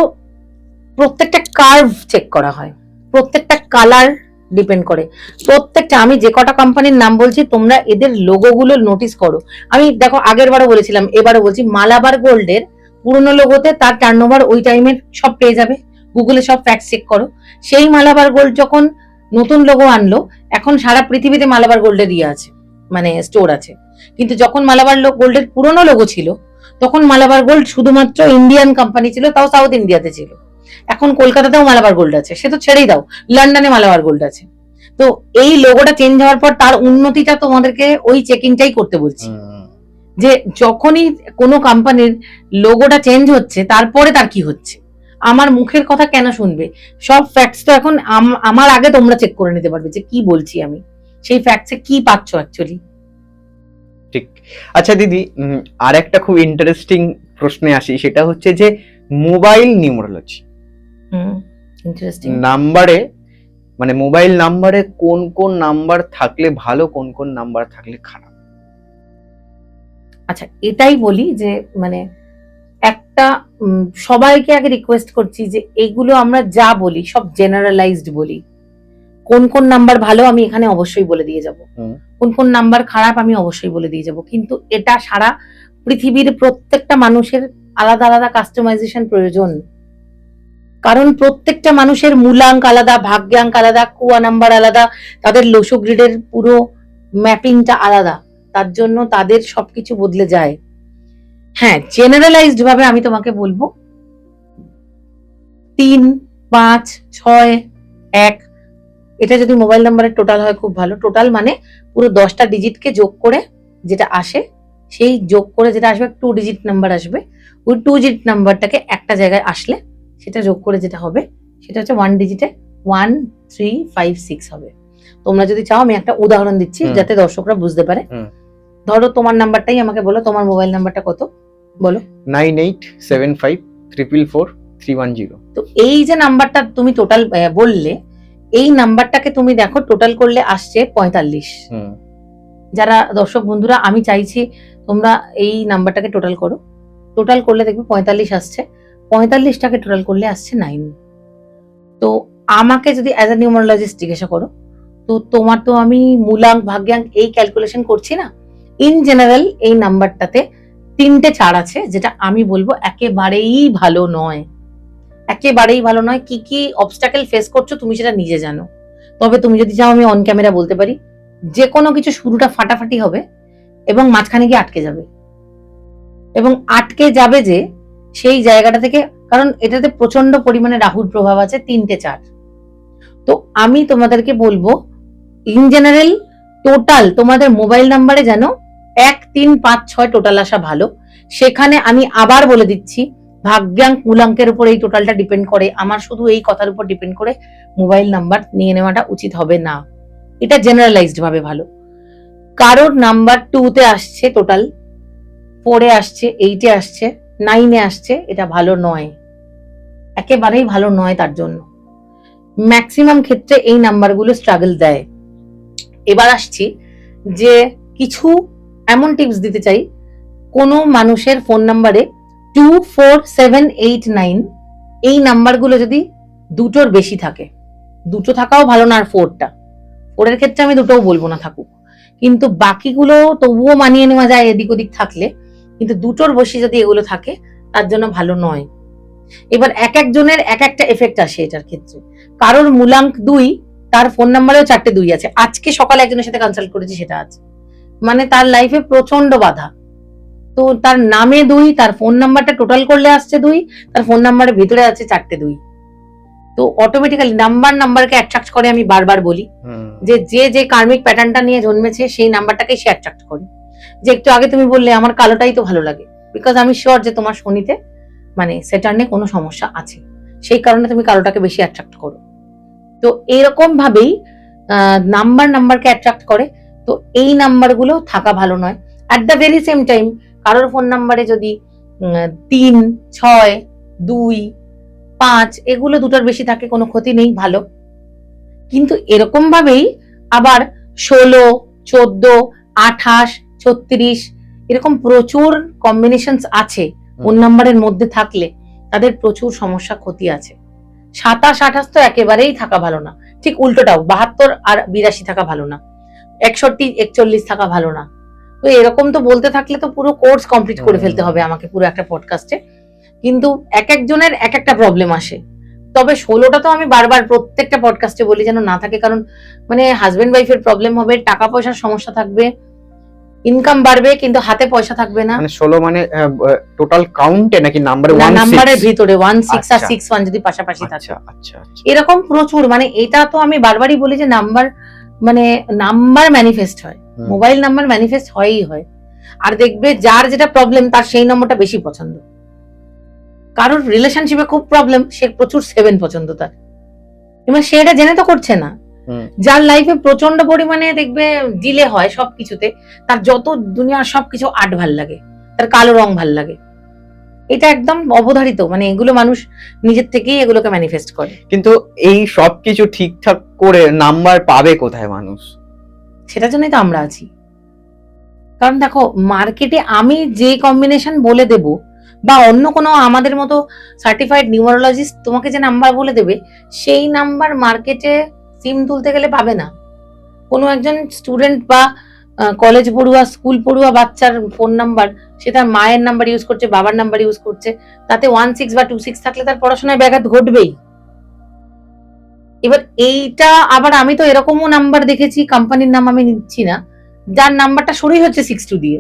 প্রত্যেকটা কার্ভ চেক করা হয়, প্রত্যেকটা কালার ডিপেন্ড করে, প্রত্যেকটা। আমি যে কটা কোম্পানির নাম বলছি, তোমরা এদের লোগোগুলো নোটিস করো। আমি দেখো আগের বারও বলেছিলাম, এবারও বলছি, মালাবার গোল্ডের পুরনো লোগোতে তার টার্নওভার ওই টাইমের সব পেয়ে যাবে, গুগলে সব ফ্যাক্ট চেক করো। সেই মালাবার গোল্ড যখন নতুন লোগো আনলো, এখন সারা পৃথিবীতে মালাবার গোল্ডের আছে, মানে স্টোর আছে। কিন্তু যখন মালাবার গোল্ডের পুরনো লোগো ছিল, তখন মালাবার গোল্ড শুধুমাত্র ইন্ডিয়ান কোম্পানি ছিল, তাও সাউথ ইন্ডিয়াতে ছিল। এখন কলকাতাতেও মালাবার গোল্ড আছে, সে তো ছেড়েই দাও, লন্ডনে মালাবার গোল্ড আছে। তো এই লোগোটা চেঞ্জ হওয়ার পর তার উন্নতিটা তোমাদেরকে ওই চেকিংটাই করতে বলছি, যে যখনই কোনো কোম্পানির লোগোটা চেঞ্জ হচ্ছে তারপরে তার কি হচ্ছে। আমার মুখের কথা কেন শুনবে, সব ফ্যাক্টস তো এখন আমার আগে তোমরা চেক করে নিতে পারবে যে কি বলছি আমি, সেই ফ্যাক্টসে কি পাচ্ছ অ্যাকচুয়ালি। ঠিক। আচ্ছা দিদি, আর একটা খুব ইন্টারেস্টিং প্রশ্নে আসি, সেটা হচ্ছে যে মোবাইল নিউমারোলজি ইন্টারেস্টিং নাম্বারে, মানে মোবাইল নাম্বারে কোন কোন নাম্বার থাকলে ভালো, কোন কোন নাম্বার থাকলে খারাপ? আচ্ছা, এটাই বলি যে মানে একটা সবাইকে আগে রিকোয়েস্ট করছি যে এগুলো আমরা যা বলি সব জেনারেলাইজড বলি। কোন কোন নাম্বার ভালো আমি এখানে অবশ্যই বলে দিয়ে যাব, কোন কোন নাম্বার খারাপ আমি অবশ্যই বলে দিয়ে যাব, কিন্তু এটা সারা পৃথিবীর প্রত্যেকটা মানুষের আলাদা আলাদা কাস্টমাইজেশন প্রয়োজন। কারণ প্রত্যেকটা মানুষের মূলাঙ্ক আলাদা, ভাগ্যাঙ্ক আলাদা, কুয়া নাম্বার আলাদা, তাদের লোসো গ্রিডের পুরো ম্যাপিংটা আলাদা, তার জন্য তাদের সবকিছু বদলে যায়। হ্যাঁ, জেনারেলাইজড ভাবে আমি তোমাকে বলবো 3, 5, 6, 1, এটা যদি মোবাইল নাম্বারের টোটাল হয় খুব ভালো। টোটাল মানে পুরো 10টা ডিজিটকে যোগ করে যেটা আসে, সেই যোগ করে যেটা আসবে 2 ডিজিট নাম্বার আসবে, ওই 2 ডিজিট নাম্বারটাকে একটা জায়গায় আসলে সেটা যোগ করে যেটা হবে সেটা হচ্ছে 1 ডিজিটে 1, 3, 5, 6 হবে। তোমরা যদি চাও আমি একটা উদাহরণ দিচ্ছি যাতে দর্শকরা বুঝতে পারে। ধরো তোমার নাম্বারটাই আমাকে বলো, তোমার মোবাইল নাম্বারটা কত বলো? 9874444310। তো এই যে নাম্বারটা তুমি টোটাল বললে, এই নাম্বারটাকে তুমি দেখো টোটাল করলে আসছে 45। যারা দর্শক বন্ধুরা, আমি চাইছি তোমরা এই নাম্বারটাকে টোটাল করো, টোটাল করলে দেখবে 45 আসছে, 45টাকে টোটাল করলে আসছে 9। তো আমাকে যদি অ্যাজ এ নিউমারোলজিস্ট জিজ্ঞাসা করো, তো তোমার তো আমি মূলাঙ্ক ভাগ্যাঙ্ক এই ক্যালকুলেশন করছি না, ইন জেনারেল এই নাম্বারটাতে 3টে 4 আছে, যেটা আমি বলবো একেবারেই ভালো নয়। একেবারেই ভালো নয়। কি কি অবস্টাকেল ফেস করছো তুমি সেটা নিজে জানো। তবে তুমি যদি চাও আমি অন ক্যামেরা বলতে পারি, যে কোনো কিছু শুরুটা ফাটাফাটি হবে এবং মাঝখানে গিয়ে আটকে যাবে, এবং আটকে যাবে যে সেই জায়গাটা থেকে, কারণ এটাতে প্রচন্ড পরিমাণে রাহুর প্রভাব আছে 3টে 4। তো আমি তোমাদেরকে বলবো ইন জেনারেল টোটাল তোমাদের মোবাইল নাম্বারে যেন 1 3 5 6 টোটাল আসা ভালো। সেখানে আমি আবার বলে দিচ্ছি, ভাগ্যাঙ্ক মূলাঙ্কের উপর এই টোটালটা ডিপেন্ড করে। আমার শুধু এই কথার উপর ডিপেন্ড করে মোবাইল নাম্বার নিয়ে নেওয়াটা উচিত হবে না। এটা জেনারেলাইজড ভাবে ভালো। কারোর নাম্বার 2তে আসছে, টোটাল 4-এ আসছে, 8-এ আসছে, 9-এ আসছে, এটা ভালো নয়, একেবারেই ভালো নয়। তার জন্য ম্যাক্সিমাম ক্ষেত্রে এই নাম্বারগুলো স্ট্রাগল দেয়। এবার আসছি যে কিছু এমন টিপস দিতে চাই। কোনো মানুষের ফোন নাম্বারে 2 4 7 8 9 এই নাম্বারগুলো যদি দুটোর বেশি থাকে, দুটো থাকাও ভালো না, আর 4এর ক্ষেত্রে আমি দুটোও বলবো না থাকুক, কিন্তু বাকিগুলো তবুও মানিয়ে নেওয়া যায় এদিক ওদিক থাকলে, কিন্তু দুটোর বেশি যদি এগুলো থাকে তার জন্য ভালো নয়। এবার এক একজনের এক একটা এফেক্ট আসে এটার ক্ষেত্রে। কারোর মূলাঙ্ক 2, তার ফোন নাম্বারেও 4টে 2 আছে। আজকে সকালে একজনের সাথে কনসাল্ট করেছি, সেটা আছে, মানে তার লাইফে প্রচন্ড বাধা। তো তার নামে 2, তার ফোন নাম্বারটা টোটাল করলে আসছে 2, তার ফোন নাম্বারের ভিতরে আছে 4টে 2। তো অটোমেটিক্যালি নাম্বারকে অ্যাট্রাক্ট করে। আমি বারবার বলি যে যে কার্মিক প্যাটার্নটা নিয়ে জন্মেছে সেই নাম্বারটাকে সে অ্যাট্রাক্ট করে। যে একটু আগে তুমি বললে আমার কালোটাই তো ভালো লাগে, বিকজ আমি শিওর যে তোমার শনিতে মানে স্যাটার্নে কোনো সমস্যা আছে, সেই কারণে তুমি কালোটাকে বেশি অ্যাট্রাক্ট করো। তো এরকম ভাবেই নাম্বারকে অ্যাট্রাক্ট করে। তো এই নাম্বারগুলো থাকা ভালো নয়। At the very same time কারোর ফোন নাম্বারে যদি 3 6 2 5 এগুলো দুটোর বেশি থাকে, কোনো ক্ষতি নেই, ভালো। কিন্তু এরকম ভাবেই আবার 16 14 28 36 এরকম প্রচুর কম্বিনেশনস আছে ফোন নাম্বারের মধ্যে থাকলে, তাদের প্রচুর সমস্যা ক্ষতি আছে। 27 28 তো একেবারেই থাকা ভালো না। ঠিক উল্টোটাও 72 আর 82 থাকা ভালো না, 61 41 থাকা ভালো না। তো এরকম তো বলতে থাকলে তো পুরো কোর্স কমপ্লিট করে ফেলতে হবে আমাকে পুরো একটা পডকাস্টে। কিন্তু এক একজনের এক একটা প্রবলেম আসে। তবে 16টা তো আমি বারবার প্রত্যেকটা পডকাস্টে বলি যেন না থাকে, কারণ মানে হাজবেন্ড ওয়াইফের প্রবলেম হবে, টাকা পয়সার সমস্যা থাকবে, ইনকাম বাড়বে কিন্তু হাতে পয়সা থাকবে না। মানে 16 মানে টোটাল কাউন্টে নাকি নাম্বারে 1 6? নাম্বারের ভিতরে 1 6 আর 6 1 যদি পাশাপাশি থাকে, আচ্ছা এরকম প্রচুর। মানে এটা তো আমি বারবারই বলি যে নাম্বার ম্যানিফেস্ট হয়, মোবাইল নাম্বার ম্যানিফেস্ট হয়ই হয়। আর দেখবে যার যেটা প্রবলেম তার সেই নম্বরটা বেশি পছন্দ। কারোর রিলেশনশিপে খুব প্রবলেম, সে প্রচুর 7 পছন্দ তার, এবার সে এটা জেনে তো করছে না। যার লাইফে প্রচন্ড পরিমাণে দেখবে ডিলে হয় সবকিছুতে, তার যত দুনিয়ার সবকিছু 8 ভাল লাগে, তার কালো রং ভাল লাগে। এটা একদম অবধারিত, মানে এগুলো মানুষ নিজের থেকেই এগুলোকে ম্যানিফেস্ট করে। কিন্তু এই সবকিছু ঠিকঠাক করে নাম্বার পাবে কোথায় মানুষ? সেটার জন্যই তো আমরা আছি। কারণ দেখো মার্কেটে আমি যে কম্বিনেশন বলে দেব, বা অন্য কোনো আমাদের মতো সার্টিফাইড নিউমারোলজিস্ট তোমাকে যে নাম্বার বলে দেবে, সেই নাম্বার মার্কেটে সিম তুলতে গেলে পাবে না। কোনো একজন স্টুডেন্ট বা কলেজ পড়ুয়া, স্কুল পড়ুয়া বাচ্চার ফোন নাম্বার, সে তার মায়ের নাম্বার ইউজ করছে, বাবার নাম্বার ইউজ করছে, তাতে 1 6 বা 2 6 থাকলে তার পড়াশোনায় ব্যাঘাত ঘটবেই। এবার এইটা আবার আমি তো এরকমও নাম্বার দেখেছি, কোম্পানির নাম আমি নিচ্ছি না, যার নাম্বারটা শুরুই হচ্ছে 62 দিয়ে।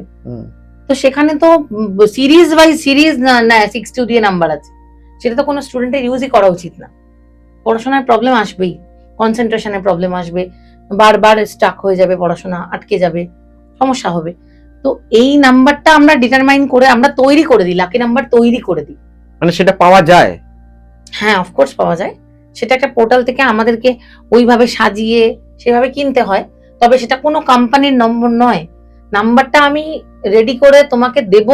তো সেখানে তো সিরিজ বাই সিরিজ না 62 দিয়ে নাম্বার আছে, সেটা তো কোনো স্টুডেন্টের ইউজই করা উচিত না। পড়াশোনায় প্রবলেম আসবেই, কনসেন্ট্রেশনের প্রবলেম আসবে, বারবার স্টাক হয়ে যাবে, পড়াশোনা আটকে যাবে, সমস্যা হবে। তো এই নাম্বারটা আমরা ডিটারমাইন করে আমরা তৈরি করে দিই, লাকি নাম্বার তৈরি করে দিই। মানে সেটা পাওয়া যায়? হ্যাঁ, অফকোর্স পাওয়া যায়। সেটা একটা পোর্টাল থেকে আমাদেরকে ওইভাবে সাজিয়ে সেভাবে কিনতে হয়। তবে সেটা কোনো কোম্পানির নম্বর নয়। নাম্বারটা আমি রেডি করে তোমাকে দেব,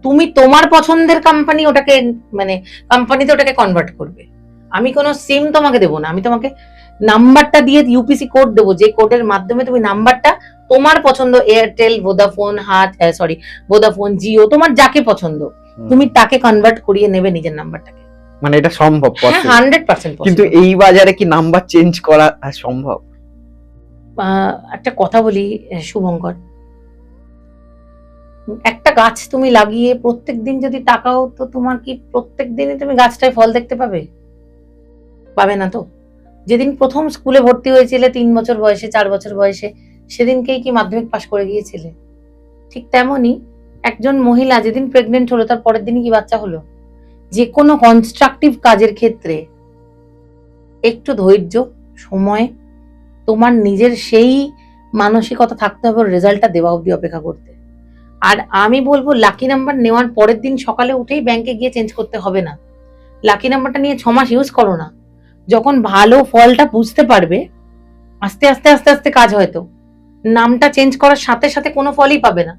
তুমি তোমার পছন্দের কোম্পানি ওটাকে মানে কোম্পানিতে ওটাকে কনভার্ট করবে। আমি কোনো সিম তোমাকে দেবো না, আমি তোমাকে নাম্বারটা দিয়ে ইউপিসি কোড দেবো, যে কোডের মাধ্যমে তুমি নাম্বারটা তোমার পছন্দ, এয়ারটেল, ভোদাফোন, জিও, তোমার যাকে পছন্দ তুমি তাকে কনভার্ট করিয়ে নেবে নিজের নাম্বারটাকে। মানে এটা সম্ভব? হ্যাঁ, 100% কিন্তু এই বাজারে কি নাম্বার চেঞ্জ করা সম্ভব? একটা কথা বলি শুভঙ্কর, একটা গাছ তুমি লাগিয়ে প্রত্যেকদিন যদি তাকাও, তো তোমার কি প্রত্যেক দিনই তুমি গাছটায় ফল দেখতে পাবে? পাবে না তো। যেদিন প্রথম স্কুলে ভর্তি হয়েছিলে 3 বছর বয়সে, 4 বছর বয়সে, সেদিনকেই কি মাধ্যমিক পাশ করে গিয়েছিলে? ঠিক তেমনই একজন মহিলা যেদিন প্রেগনেন্ট হলো তার পরের দিনই কি বাচ্চা হলো? যে কোনো কনস্ট্রাকটিভ কাজের ক্ষেত্রে একটু ধৈর্য, সময়, তোমার নিজের সেই মানসিকতা থাকতে হবে রেজাল্টটা দেওয়া অবধি অপেক্ষা করতে। আর আমি বলবো লাকি নাম্বার নেওয়ার পরের দিন সকালে উঠেই ব্যাংকে গিয়ে চেঞ্জ করতে হবে না। লাকি নাম্বারটা নিয়ে 6 মাস ইউজ করো না। যখন ভালো ফলটা বুঝতে পারবে, আস্তে আস্তে আস্তে আস্তে কাজ হয়তো নামটা চেঞ্জ করার সাথে সাথে কোনো ফলই পাবে না,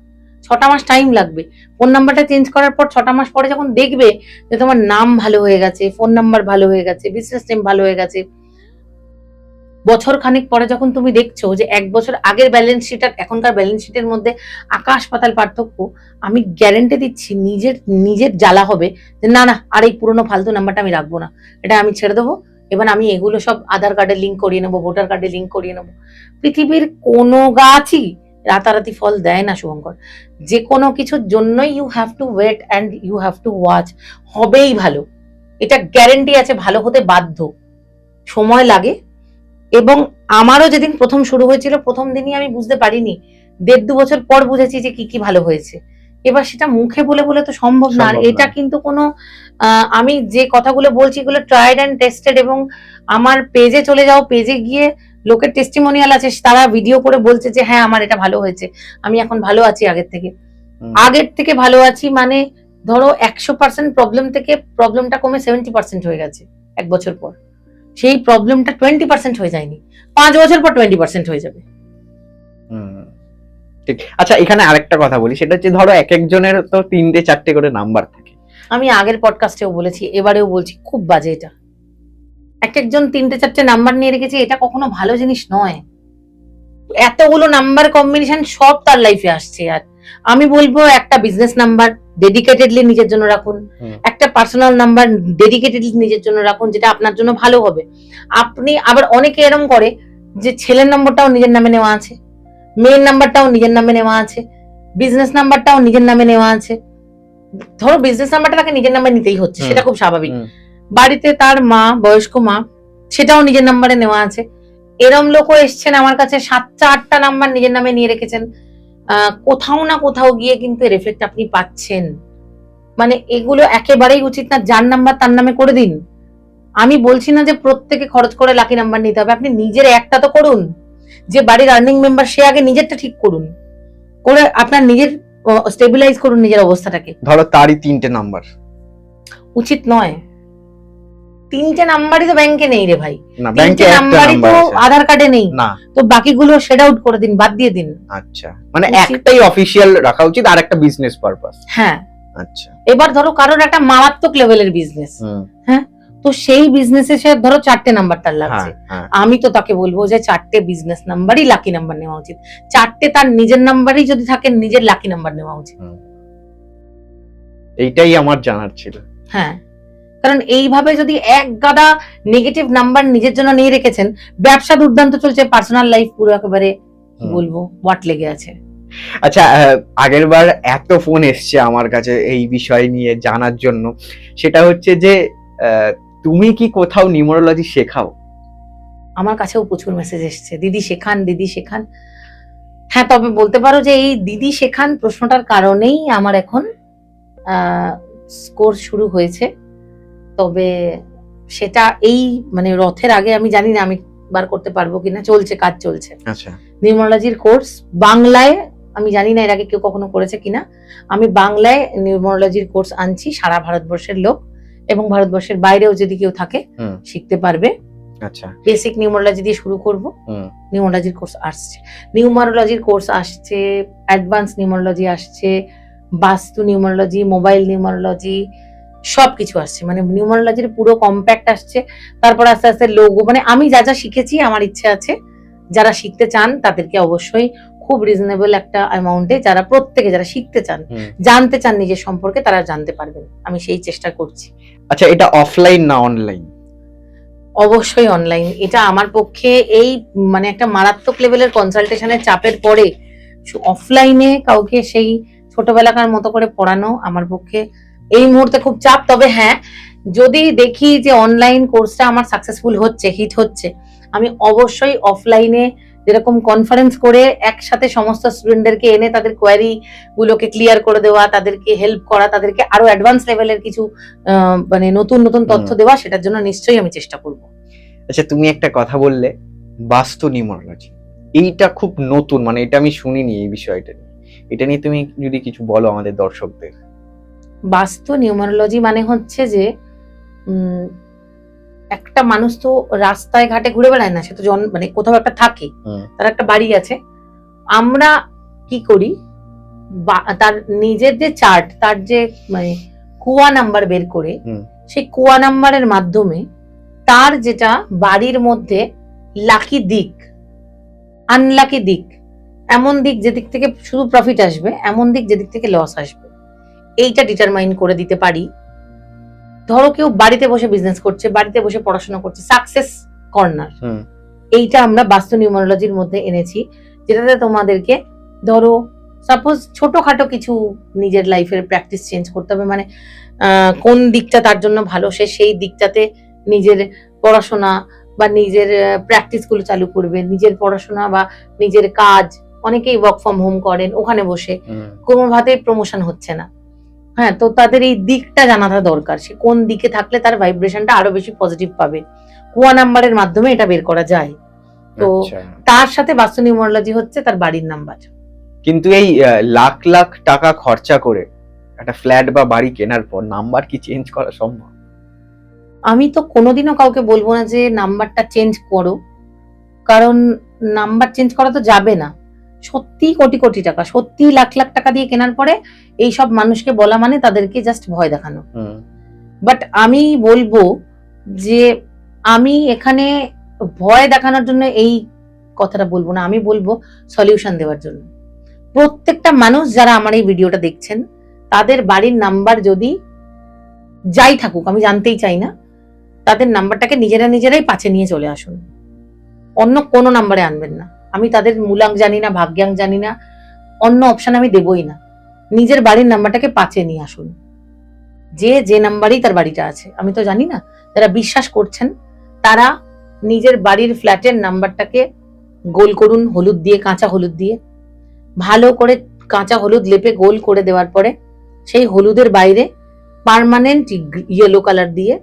6টা মাস টাইম লাগবে। ফোন নাম্বারটা চেঞ্জ করার পর 6টা মাস পরে যখন দেখবে যে তোমার নাম ভালো হয়ে গেছে, ফোন নাম্বার ভালো হয়ে গেছে, বিজনেস নেম ভালো হয়ে গেছে, বছর খানিক পরে যখন তুমি দেখছো যে 1 বছর আগের ব্যালেন্স শিট আর এখনকার ব্যালেন্স শিটের মধ্যে আকাশ পাতাল পার্থক্য, আমি গ্যারেন্টি দিচ্ছি নিজের নিজের জ্বালা হবে যে না না, আর এই পুরোনো ফালতু নাম্বারটা আমি রাখবো না, এটা আমি ছেড়ে দেবো। এবার আমি এগুলো সব আধার কার্ডে লিঙ্ক করিয়ে নেবো, ভোটার কার্ডে লিঙ্ক করিয়ে নেবো। পৃথিবীর কোনো গাছই রাতারাতি ফল দেয় না শুভঙ্কর। যে কোনো কিছুর জন্যই you have to wait and you have to watch. হবেই ভালো, এটা গ্যারেন্টি আছে, ভালো হতে বাধ্য, সময় লাগে। এবং আমারও যেদিন প্রথম শুরু হয়েছিল, প্রথম দিনই আমি বুঝতে পারিনি, 1.5-2 বছর পর বুঝেছি যে কি কি ভালো হয়েছে। এবার সেটা মুখে বলে বলে তো সম্ভব না। আর এটা কিন্তু কোনো আমি যে কথাগুলো বলছি এগুলো ট্রাইড অ্যান্ড টেস্টেড, এবং আমার পেজে চলে যাও, পেজে গিয়ে লোকের টেস্টিমোনিয়াল আছে, তারা ভিডিও করে বলছে যে হ্যাঁ আমার এটা ভালো হয়েছে, আমি এখন ভালো আছি আগের থেকে ভালো আছি। মানে ধরো 100% প্রবলেম থেকে প্রবলেমটা কমে 70% হয়ে গেছে 1 বছর পর। সেই প্রবলেমটা 20% হয়ে যায়নি, 5 বছর পর 20% হয়ে যাবে। ঠিক। আচ্ছা, এখানে আরেকটা কথা বলি, সেটা হচ্ছে ধরো এক একজনের তো 3-4টে করে নাম্বার থাকে। আমি আগের পডকাস্টেও বলেছি, এবারেও বলছি, খুব বাজে এটা। এক একজন 3-4টে নাম্বার নিয়ে রেখেছে, এটা কখনো ভালো জিনিস নয়। এতগুলো নাম্বার কম্বিনেশন সব তার লাইফে আসছে। আর আমি বলবো একটা বিজনেস নাম্বার ডেডিকেটেডলি নিজের জন্য রাখুন, একটা পার্সোনাল নাম্বার ডেডিকেটেডলি নিজের জন্য রাখুন, যেটা আপনার জন্য ভালো হবে। আপনি আবার অনেকে এরকম করে যে ছেলের নম্বরটাও নিজের নামে নেওয়া আছে, মেয়ের নাম্বারটাও নিজের নামে নেওয়া আছে, বিজনেস নাম্বারটাও নিজের নামে নেওয়া আছে। ধরো বিজনেস নাম্বারটা তাকে নিজের নামে নিতেই হচ্ছে, সেটা খুব স্বাভাবিক। বাড়িতে তার মা, বয়স্ক মা, সেটাও নিজের নাম্বারে নেওয়া আছে। এরম লোকও এসছেন আমার কাছে, 7টা-8টা নাম্বার নিজের নামে নিয়ে রেখেছেন। কোথাও না কোথাও গিয়ে কিন্তু এর এফেক্ট আপনি পাচ্ছেন। মানে এগুলো একেবারেই উচিত না। যার নাম্বার তার নামে করে দিন। আমি বলছি না যে প্রত্যেকে খরচ করে লাকি নাম্বার নিতে হবে, আপনি নিজের একটা তো করুন। যে বাড়ির আর্নিং মেম্বার সে আগে নিজেরটা ঠিক করুন, করে আপনার নিজের স্টেবিলাইজ করুন নিজের অবস্থাটাকে। ধরো তারই 3টে নাম্বার, উচিত নয়। 3টে নাম্বারই তো ব্যাংকে নেই রে ভাই, না ব্যাংকে একটা নাম্বারই তো আধার কার্ডে নেই না, তো বাকিগুলো শেড আউট করে দিন, বাদ দিয়ে দিন। আচ্ছা, মানে একটাই অফিশিয়াল রাখা উচিত আর একটা বিজনেস পারপাস। হ্যাঁ, আচ্ছা। এবার ধরো কারোর একটা মারাত্মক লেভেলের বিজনেস, হ্যাঁ, তো সেই বিজনেসে সে ধরো 4টে নাম্বার তার লাগছে, আমি তো তাকে বলবো যে 4টে বিজনেস নাম্বারই লাকি নাম্বার নেওয়া উচিত। 4টে তার নিজের নাম্বারই যদি থাকে, নিজের লাকি নাম্বার নেওয়া উচিত। এইটাই আমার জানার ছিল। হ্যাঁ, কারণ এইভাবে যদি এক গাদা নেগেটিভ নাম্বার নিজের জন্য নিয়ে রেখেছেন, ব্যবসা দুর্দান্ত চলছে, পার্সোনাল লাইফ পুরো একেবারে কি বলবো ওয়াট লেগে আছে। আচ্ছা, আগের বার এত ফোন এসছে আমার কাছে এই বিষয় নিয়ে জানার জন্য, সেটা হচ্ছে যে তুমি কি কোথাও নিউমারোলজি শেখাও? আমার কাছেও প্রচুর মেসেজ এসছে, দিদি শেখান, দিদি শেখান। হ্যাঁ, তবে বলতে পারো যে এই দিদি শেখান প্রশ্নটার কারণেই আমার এখন কোর্স শুরু হয়েছে। তবে সেটা এই মানে রথের আগে আমি জানি না আমি বার করতে পারবো কিনা, চলছে, কাজ চলছে। আচ্ছা, নিউমারোলজির কোর্স বাংলায়, আমি জানি না এর আগে কেউ কখনো করেছে কিনা। আমি বাংলায় নিউমারোলজির কোর্স আনছি, সারা ভারতবর্ষের লোক এবং ভারতবর্ষের বাইরেও যদি কেউ থাকে শিখতে পারবে। আচ্ছা, বেসিক নিউমারোলজি দিয়ে শুরু করব। নিউমারোলজির কোর্স আসছে, নিউমারোলজির কোর্স আসছে, অ্যাডভান্স নিউমারোলজি আসছে, বাস্তু নিউমারোলজি, মোবাইল নিউমারোলজি, সবকিছু আসছে। মানে নিউমারোলজির পুরো কম্প্যাক্ট আসছে। তারপর আস্তে আস্তে লোগো, মানে আমি যা যা শিখেছি, আমার ইচ্ছে আছে যারা শিখতে চান তাদেরকে অবশ্যই খুব রিজনেবল একটা অ্যামাউন্টে, যারা প্রত্যেকে যারা শিখতে চান, জানতে চান নিজের সম্পর্কে, তারা জানতে পারবেন। আমি সেই চেষ্টা করছি। আচ্ছা, এটা অফলাইন না অনলাইন? অবশ্যই অনলাইন। এটা আমার পক্ষে এই মানে একটা মারাত্মক লেভেলের কনসালটেশনের চাপের পরে অফলাইনে কাউকে সেই ছোটবেলাকার মতো করে পড়ানো আমার পক্ষে এই মুহূর্তে খুব চাপ। তবে হ্যাঁ, যদি দেখি যে অনলাইন কোর্সটা আমার সাকসেসফুল হচ্ছে, হিট হচ্ছে, আমি অবশ্যই অফলাইনে যেরকম কনফারেন্স করে একসাথে সমস্ত স্টুডেন্টদেরকে এনে তাদের কোয়ারি গুলোকে ক্লিয়ার করে দেওয়া, তাদেরকে হেল্প করা, তাদেরকে আরো অ্যাডভান্স লেভেলের কিছু মানে নতুন নতুন তথ্য দেওয়া, সেটার জন্য নিশ্চয়ই আমি চেষ্টা করব। আচ্ছা, তুমি একটা কথা বললে বাস্তু নিউমারোলজি, এইটা খুব নতুন, মানে এটা আমি শুনিনি এই বিষয়টা নিয়ে। এটা নিয়ে তুমি যদি কিছু বলো আমাদের দর্শকদের। বাস্তু নিউমারোলজি মানে হচ্ছে যে একটা মানুষ তো রাস্তায় ঘাটে ঘুরে বেড়ায় না, সে তো মানে কোথাও একটা থাকে, তার একটা বাড়ি আছে। আমরা কি করি, তার নিজের যে চার্ট, তার যে মানে কুয়া নাম্বার বের করে, সেই কুয়া নাম্বারের মাধ্যমে তার যেটা বাড়ির মধ্যে লাকি দিক, আনলাকি দিক, এমন দিক যেদিক থেকে শুধু প্রফিট আসবে, এমন দিক যেদিক থেকে লস আসবে, এইটা ডিটারমাইন করে দিতে পারি। ধরো কেউ বাড়িতে বসে বিজনেস করছে, বাড়িতে বসে পড়াশোনা করছে, সাকসেস কর্নার, এইটা আমরা বাস্তু নিউমারোলজির মধ্যে এনেছি, যেটাতে তোমাদেরকে ধরো সাপোজ ছোটখাটো কিছু নিজের লাইফের প্র্যাকটিস চেঞ্জ করতে হবে, মানে কোন দিকটা তার জন্য ভালো, সে সেই দিকটাতে নিজের পড়াশোনা বা নিজের প্র্যাকটিস গুলো চালু করবে, নিজের পড়াশোনা বা নিজের কাজ। অনেকেই ওয়ার্ক ফ্রম হোম করেন, ওখানে বসে কোনোভাবেই প্রমোশন হচ্ছে না, হ্যাঁ, তো তাদের এই দিকটা জানাটা দরকার, সে কোন দিকে থাকলে তার ভাইব্রেশনটা আরো বেশি পজিটিভ পাবে। কুয়া নাম্বারের মাধ্যমে এটা বের করা যায়। তো তার সাথে বাস্তু নিউমারোলজি হচ্ছে তার বাড়ির নাম্বার। কিন্তু এই লাখ লাখ টাকা খরচা করে একটা ফ্ল্যাট বা বাড়ি কেনার পর নাম্বার কি চেঞ্জ করা সম্ভব? আমি তো কোনোদিনও কাউকে বলবো না যে নাম্বারটা চেঞ্জ করো, কারণ নাম্বার চেঞ্জ করা তো যাবে না। সত্যি কোটি কোটি টাকা, সত্যি লাখ লাখ টাকা দিয়ে কেনার পরে এই সব মানুষকে বলা মানে তাদেরকে জাস্ট ভয় দেখানো। বাট আমি বলবো যে আমি এখানে ভয় দেখানোর জন্য এই কথাটা বলবো না, আমি বলবো সলিউশন দেওয়ার জন্য। প্রত্যেকটা মানুষ যারা আমার এই ভিডিওটা দেখছেন, তাদের বাড়ির নাম্বার যদি যাই থাকুক, আমি জানতেই চাই না, তাদের নাম্বারটাকে নিজেরাই পাছে নিয়ে চলে আসুন, অন্য কোনো নাম্বারে আনবেন না। আমি তাদের মূলাঙ্ক জানি না, ভাগ্যাঙ্ক জানি না, অন্য অপশন আমি দেবই না। নিজের বাড়ির নাম্বারটাকে পাচে নিয়ে আসুন, যে নাম্বারেই তার বাড়িটা আছে। আমি তো জানি না, যারা বিশ্বাস করছেন তারা নিজের বাড়ির ফ্ল্যাটের নাম্বারটাকে গোল করুন হলুদ দিয়ে, কাঁচা হলুদ দিয়ে, ভালো করে কাঁচা হলুদ লেপে গোল করে দেওয়ার পরে সেই হলুদের বাইরে পার্মানেন্ট ইয়েলো কালার দিয়ে,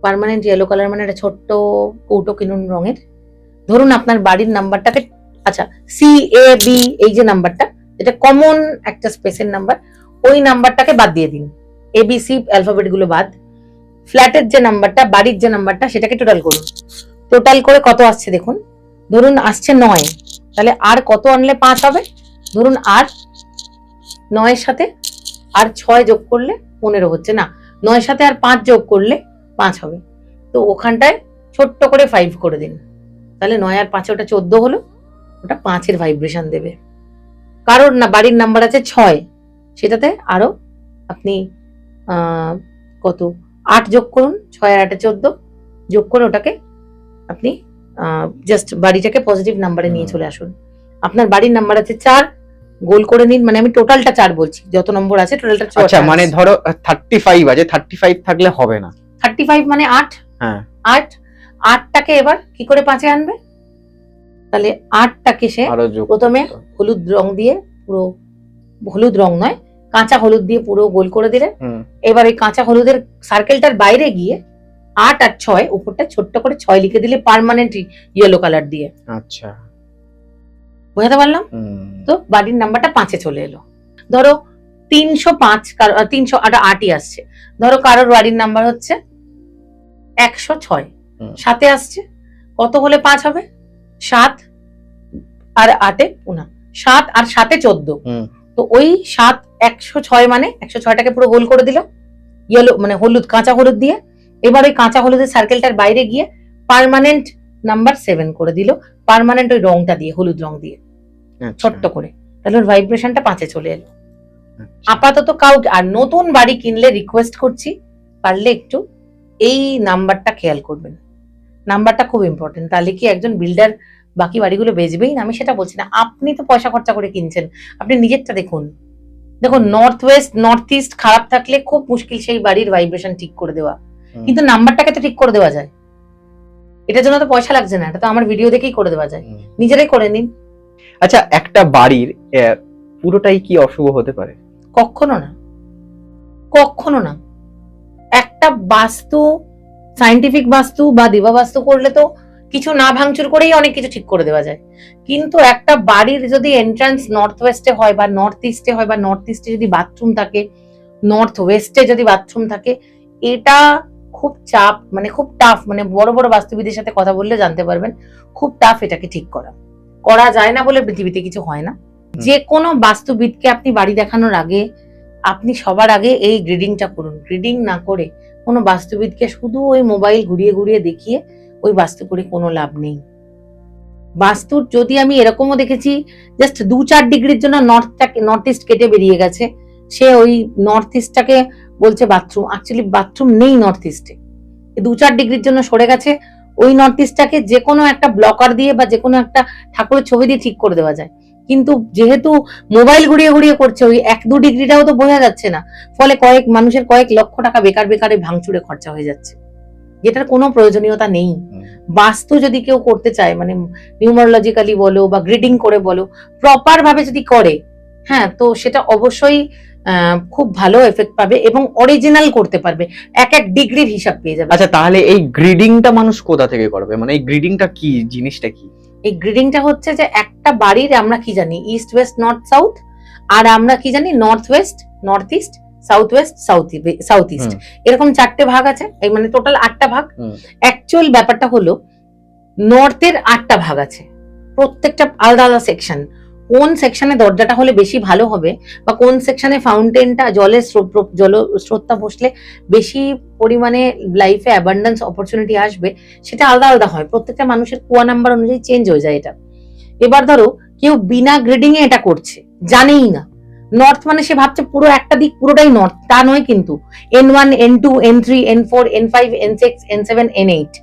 পার্মানেন্ট ইয়েলো কালার মানে একটা ছোট্ট কৌটো কিনুন রঙের। ধরুন আপনার বাড়ির নাম্বারটাকে, আচ্ছা CAB এই যে নাম্বারটা, এটা কমন একটা স্পেসের নাম্বার, ওই নাম্বারটাকে বাদ দিয়ে দিন, ABC অ্যালফাবেট গুলো বাদ। ফ্ল্যাটের যে নাম্বারটা, বাড়ির যে নাম্বারটা, সেটাকে টোটাল করুন। টোটাল করে কত আসছে দেখুন, ধরুন আসছে 9, তাহলে আর কত আনলে 5 হবে? ধরুন আর 9 সাথে আর 6 যোগ করলে 15 হচ্ছে না, 9 সাথে আর 5 যোগ করলে 5 হবে। তো ওখানটায় ছোট্ট করে 5 করে দিন, তাহলে 9 আর 5 ওটা 14 হলো, ওটা 5-এর ভাইব্রেশন দেবে। কারণ না বাড়ির নাম্বার আছে 6, সেটাতে আরো আপনি কত 8 যোগ করুন, 6 আর 8 14 যোগ করে ওটাকে আপনি জাস্ট বাড়িটাকে পজিটিভ নাম্বারে নিয়ে চলে আসুন। আপনার বাড়ির নাম্বার আছে 4, গোল করে নিন, মানে আমি টোটালটা 4 বলছি, যত নম্বর আছে টোটালটা 4। আচ্ছা, মানে ধরো 35 আছে, 35 থাকলে হবে না, 35 মানে 8, হ্যাঁ 8টাকে এবার কি করে 5-এ আনবে? তাহলে 8টাকে সে প্রথমে হলুদ রং দিয়ে, পুরো হলুদ রং নয়, কাঁচা হলুদ দিয়ে পুরো গোল করে দিলে, এবার ওই কাঁচা হলুদের সার্কেলটার বাইরে গিয়ে 8 আর 6 উপরটা ছোট্ট করে 6 লিখে দিলে পার্মানেন্ট ইয়েলো কালার দিয়ে। আচ্ছা, বুঝতে পারলাম তো? বাড়ির নাম্বারটা 5-এ চলে এলো। ধরো 305, 308ই আসছে, ধরো কারোর বাড়ির নাম্বার হচ্ছে 106, 7-এ আসছে, কত হলে 5 হবে? 7 আর 8-এ 7 আর 7-এ 14, তো ওই 7 106 মানে 106টাকে পুরো গোল করে দিল ইয়েলো মানে হলুদ, কাঁচা হলুদ দিয়ে। এবার ওই কাঁচা হলুদের সার্কেলটার বাইরে গিয়ে পার্মানেন্ট নাম্বার 7 করে দিল, পার্মানেন্ট ওই রংটা দিয়ে, হলুদ রং দিয়ে ছোট্ট করে, তাহলে ওর ভাইব্রেশনটা 5-এ চলে এলো। আপাতত কাউকে, আর নতুন বাড়ি কিনলে রিকোয়েস্ট করছি পারলে একটু এই নাম্বারটা খেয়াল করবেন, নাম্বারটা খুব ইম্পর্টেন্ট। তাহলে কি একজন বিল্ডার বাকি বাড়িগুলো বেচবেই না? আমি সেটা বলছি না, আপনি তো পয়সা খরচা করে কিনছেন, আপনি নিজেরটা দেখুন, দেখো নর্থ ওয়েস্ট নর্থ ইস্ট খারাপ থাকলে খুব মুশকিল সেই বাড়ির ভাইব্রেশন ঠিক করে দেওয়া, কিন্তু নাম্বারটাকে তো ঠিক করে দেওয়া যায়। এটার জন্য তো পয়সা লাগছে না, এটা তো আমার ভিডিও দেখেই করে দেওয়া যায়, নিজেরাই করে নিন। আচ্ছা, একটা বাড়ির পুরোটাই কি অশুভ হতে পারে? কখনো না, কখনো না। একটা বাস্তু, সায়েন্টিফিক বাস্তু বা দিবা বাস্তু করলে তো কিছু না ভাঙচুর করেই অনেক কিছু ঠিক করে দেওয়া যায়, কিন্তু একটা বাড়ির যদি এন্ট্রান্স নর্থ ওয়েস্টে হয় বা নর্থ ইস্টে হয় বা নর্থ ইস্টে যদি বাথরুম থাকে, নর্থ ওয়েস্টে যদি বাথরুম থাকে, এটা খুব চাপ, মানে খুব টাফ, মানে বড় বড় বাস্তুবিদের সাথে কথা বললে জানতে পারবেন, খুব টাফ এটাকে ঠিক করা। করা যায় না বলে পৃথিবীতে কিছু হয় না। যে কোনো বাস্তুবিদকে আপনি বাড়ি দেখানোর আগে আপনি সবার আগে এই গ্রিডিংটা করুন। গ্রিডিং না করে কোনো বাস্তুবিদকে শুধু ওই মোবাইল ঘুরিয়ে ঘুরিয়ে দেখিয়ে ওই বাস্তু করে কোনো লাভ নেই। বাস্তুর যদি আমি এরকমও দেখেছি, জাস্ট 2-4 ডিগ্রির জন্য নর্থ ইস্ট কেটে বেরিয়ে গেছে, সে ওই নর্থ ইস্টটাকে বলছে বাথরুম, অ্যাকচুয়ালি বাথরুম নেই নর্থ ইস্টে, 2-4 ডিগ্রির জন্য সরে গেছে। ওই নর্থ ইস্টটাকে যে কোনো একটা ব্লকার দিয়ে বা যে কোনো একটা ঠাকুরের ছবি দিয়ে ঠিক করে দেওয়া যায়, কিন্তু যেহেতু মোবাইল ঘুরিয়ে ঘুরিয়ে করছে, ওই 1-2 ডিগ্রিটাও তো বোঝা যাচ্ছে না, ফলে মানুষের কয়েক লক্ষ টাকা বেকার বেকারে ভাঙচুরে খরচা হয়ে যাচ্ছে, যেটার কোনো প্রয়োজনীয়তা নেই। বাস্তু যদি কেউ করতে চায়, মানে নিউমারোলজিক্যালি বলো বা গ্রিডিং করে বলো, প্রপার ভাবে যদি করে, হ্যাঁ, তো সেটা অবশ্যই খুব ভালো এফেক্ট পাবে এবং অরিজিনাল করতে পারবে, এক ডিগ্রির হিসাব পেয়ে যাবে। আচ্ছা, তাহলে এই গ্রিডিংটা মানুষ কোথা থেকে করবে? মানে এই গ্রিডিংটা কি জিনিসটা কি? এই গ্রিডিংটা হচ্ছে যে একটা বাড়ির আমরা কি জানি, ইস্ট ওয়েস্ট নর্থ সাউথ, আর আমরা কি জানি north West north east, south West south east, এরকম 4টে ভাগ আছে, এই মানে টোটাল 8টা ভাগ। অ্যাকচুয়াল ব্যাপারটা হলো নর্থের 8টা ভাগ আছে, প্রত্যেকটা আলাদা আলাদা সেকশন। কোন সেকশনে দরজাটা হলে বেশি ভালো হবে বা কোন সেকশনে ফাউন্টেনটা জলস্রোতটা বসলে বেশি পরিমাণে লাইফে অ্যাবান্ডেন্স অপরচুনিটি আসবে, সেটা আলাদা আলাদা হয়। প্রত্যেকটা মানুষের কুয়া নাম্বার অনুযায়ী চেঞ্জ হয়ে যায় এটা। এবার ধরো কেউ বিনা গ্রেডিং এ এটা করছে, জানেই না নর্থ, মানে সে ভাবছে পুরো একটা দিক পুরোটাই নর্থ, তা নয় কিন্তু। N1 N2 N3 N4 N5 N6 N7 N8,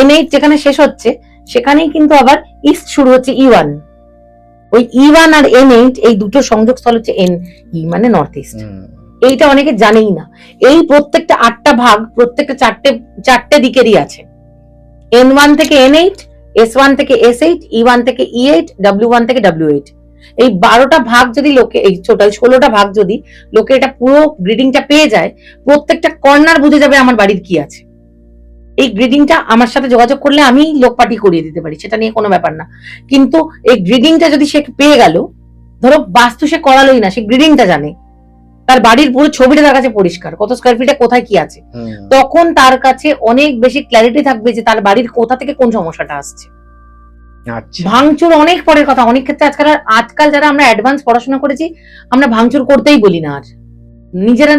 N8 যেখানে শেষ হচ্ছে সেখানেই কিন্তু আবার ইস্ট শুরু হচ্ছে E1। ওই E1 আর N8 এই দুটো সংযোগ স্থল হচ্ছে NE, মানে নর্থ ইস্ট। এইটা অনেকে জানেই না। এই প্রত্যেকটা 8টা ভাগ প্রত্যেকটা চারটে দিকেরই আছে। N1 থেকে N8, S1 থেকে S8, E1 থেকে E8, W1 থেকে W8। এই 12টা ভাগ যদি লোকে, এই টোটাল 16টা ভাগ যদি লোকে এটা পুরো গ্রিডিংটা পেয়ে যায়, প্রত্যেকটা কর্নার বুঝে যাবে আমার বাড়ির কি আছে। এই গ্রিডিংটা আমার সাথে যোগাযোগ করলে আমি লোক পার্টি করিয়ে দিতে পারি, সেটা নিয়ে কোনো ব্যাপার না। কিন্তু এই গ্রিডিংটা যদি সে পেয়ে গেল, ধরো বাস্তু সে করালোই না, সে গ্রিডিংটা জানে, তার বাড়ির পুরো ছবিটা তার কাছে পরিষ্কার, কত স্কয়ার ফিটে কোথায় কি আছে, তখন তার কাছে অনেক বেশি ক্ল্যারিটি থাকবে যে তার বাড়ির কোথা থেকে কোন সমস্যাটা আসছে। ভাঙচুর অনেক পরের কথা, অনেক ক্ষেত্রে আজকাল যারা আমরা অ্যাডভান্স পড়াশোনা করেছি, আমরা ভাঙচুর করতেই বলি না আর,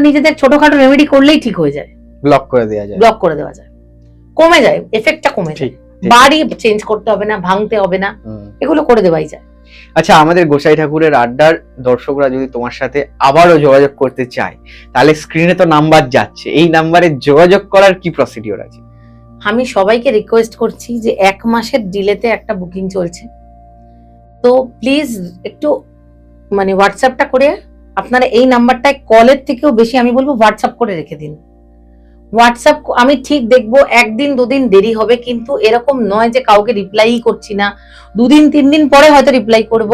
নিজেদের ছোটখাটো রেমেডি করলেই ঠিক হয়ে যায়, ব্লক করে দেওয়া যায়, কমে যায়, এফেক্টটা কমে যায়। বাড়ি চেঞ্জ করতে হবে না, ভাঙতে হবে না, এগুলো করে দেওয়াই যায়। আচ্ছা, আমাদের গোসাই ঠাকুরের আড্ডার দর্শকরা যদি তোমার সাথে আবারও যোগাযোগ করতে চায়, তাহলে স্ক্রিনে তো নাম্বার যাচ্ছে, এই নাম্বারে যোগাযোগ করার কি প্রসিডিওর আছে? আমি সবাইকে রিকোয়েস্ট করছি যে 1 মাসের ডিলেতে একটা বুকিং চলছে, তো প্লিজ একটু মানে হোয়াটসঅ্যাপটা করে আপনারা এই নাম্বারটায় কলের থেকেও বেশি আমি বলবো হোয়াটসঅ্যাপ করে রেখে দিন। হোয়াটসঅ্যাপ আমি ঠিক দেখবো, 1 দিন 2 দিন দেরি হবে, কিন্তু এরকম নয় যে কাউকে রিপ্লাই করছি না, 2 দিন 3 দিন পরে হয়তো রিপ্লাই করব।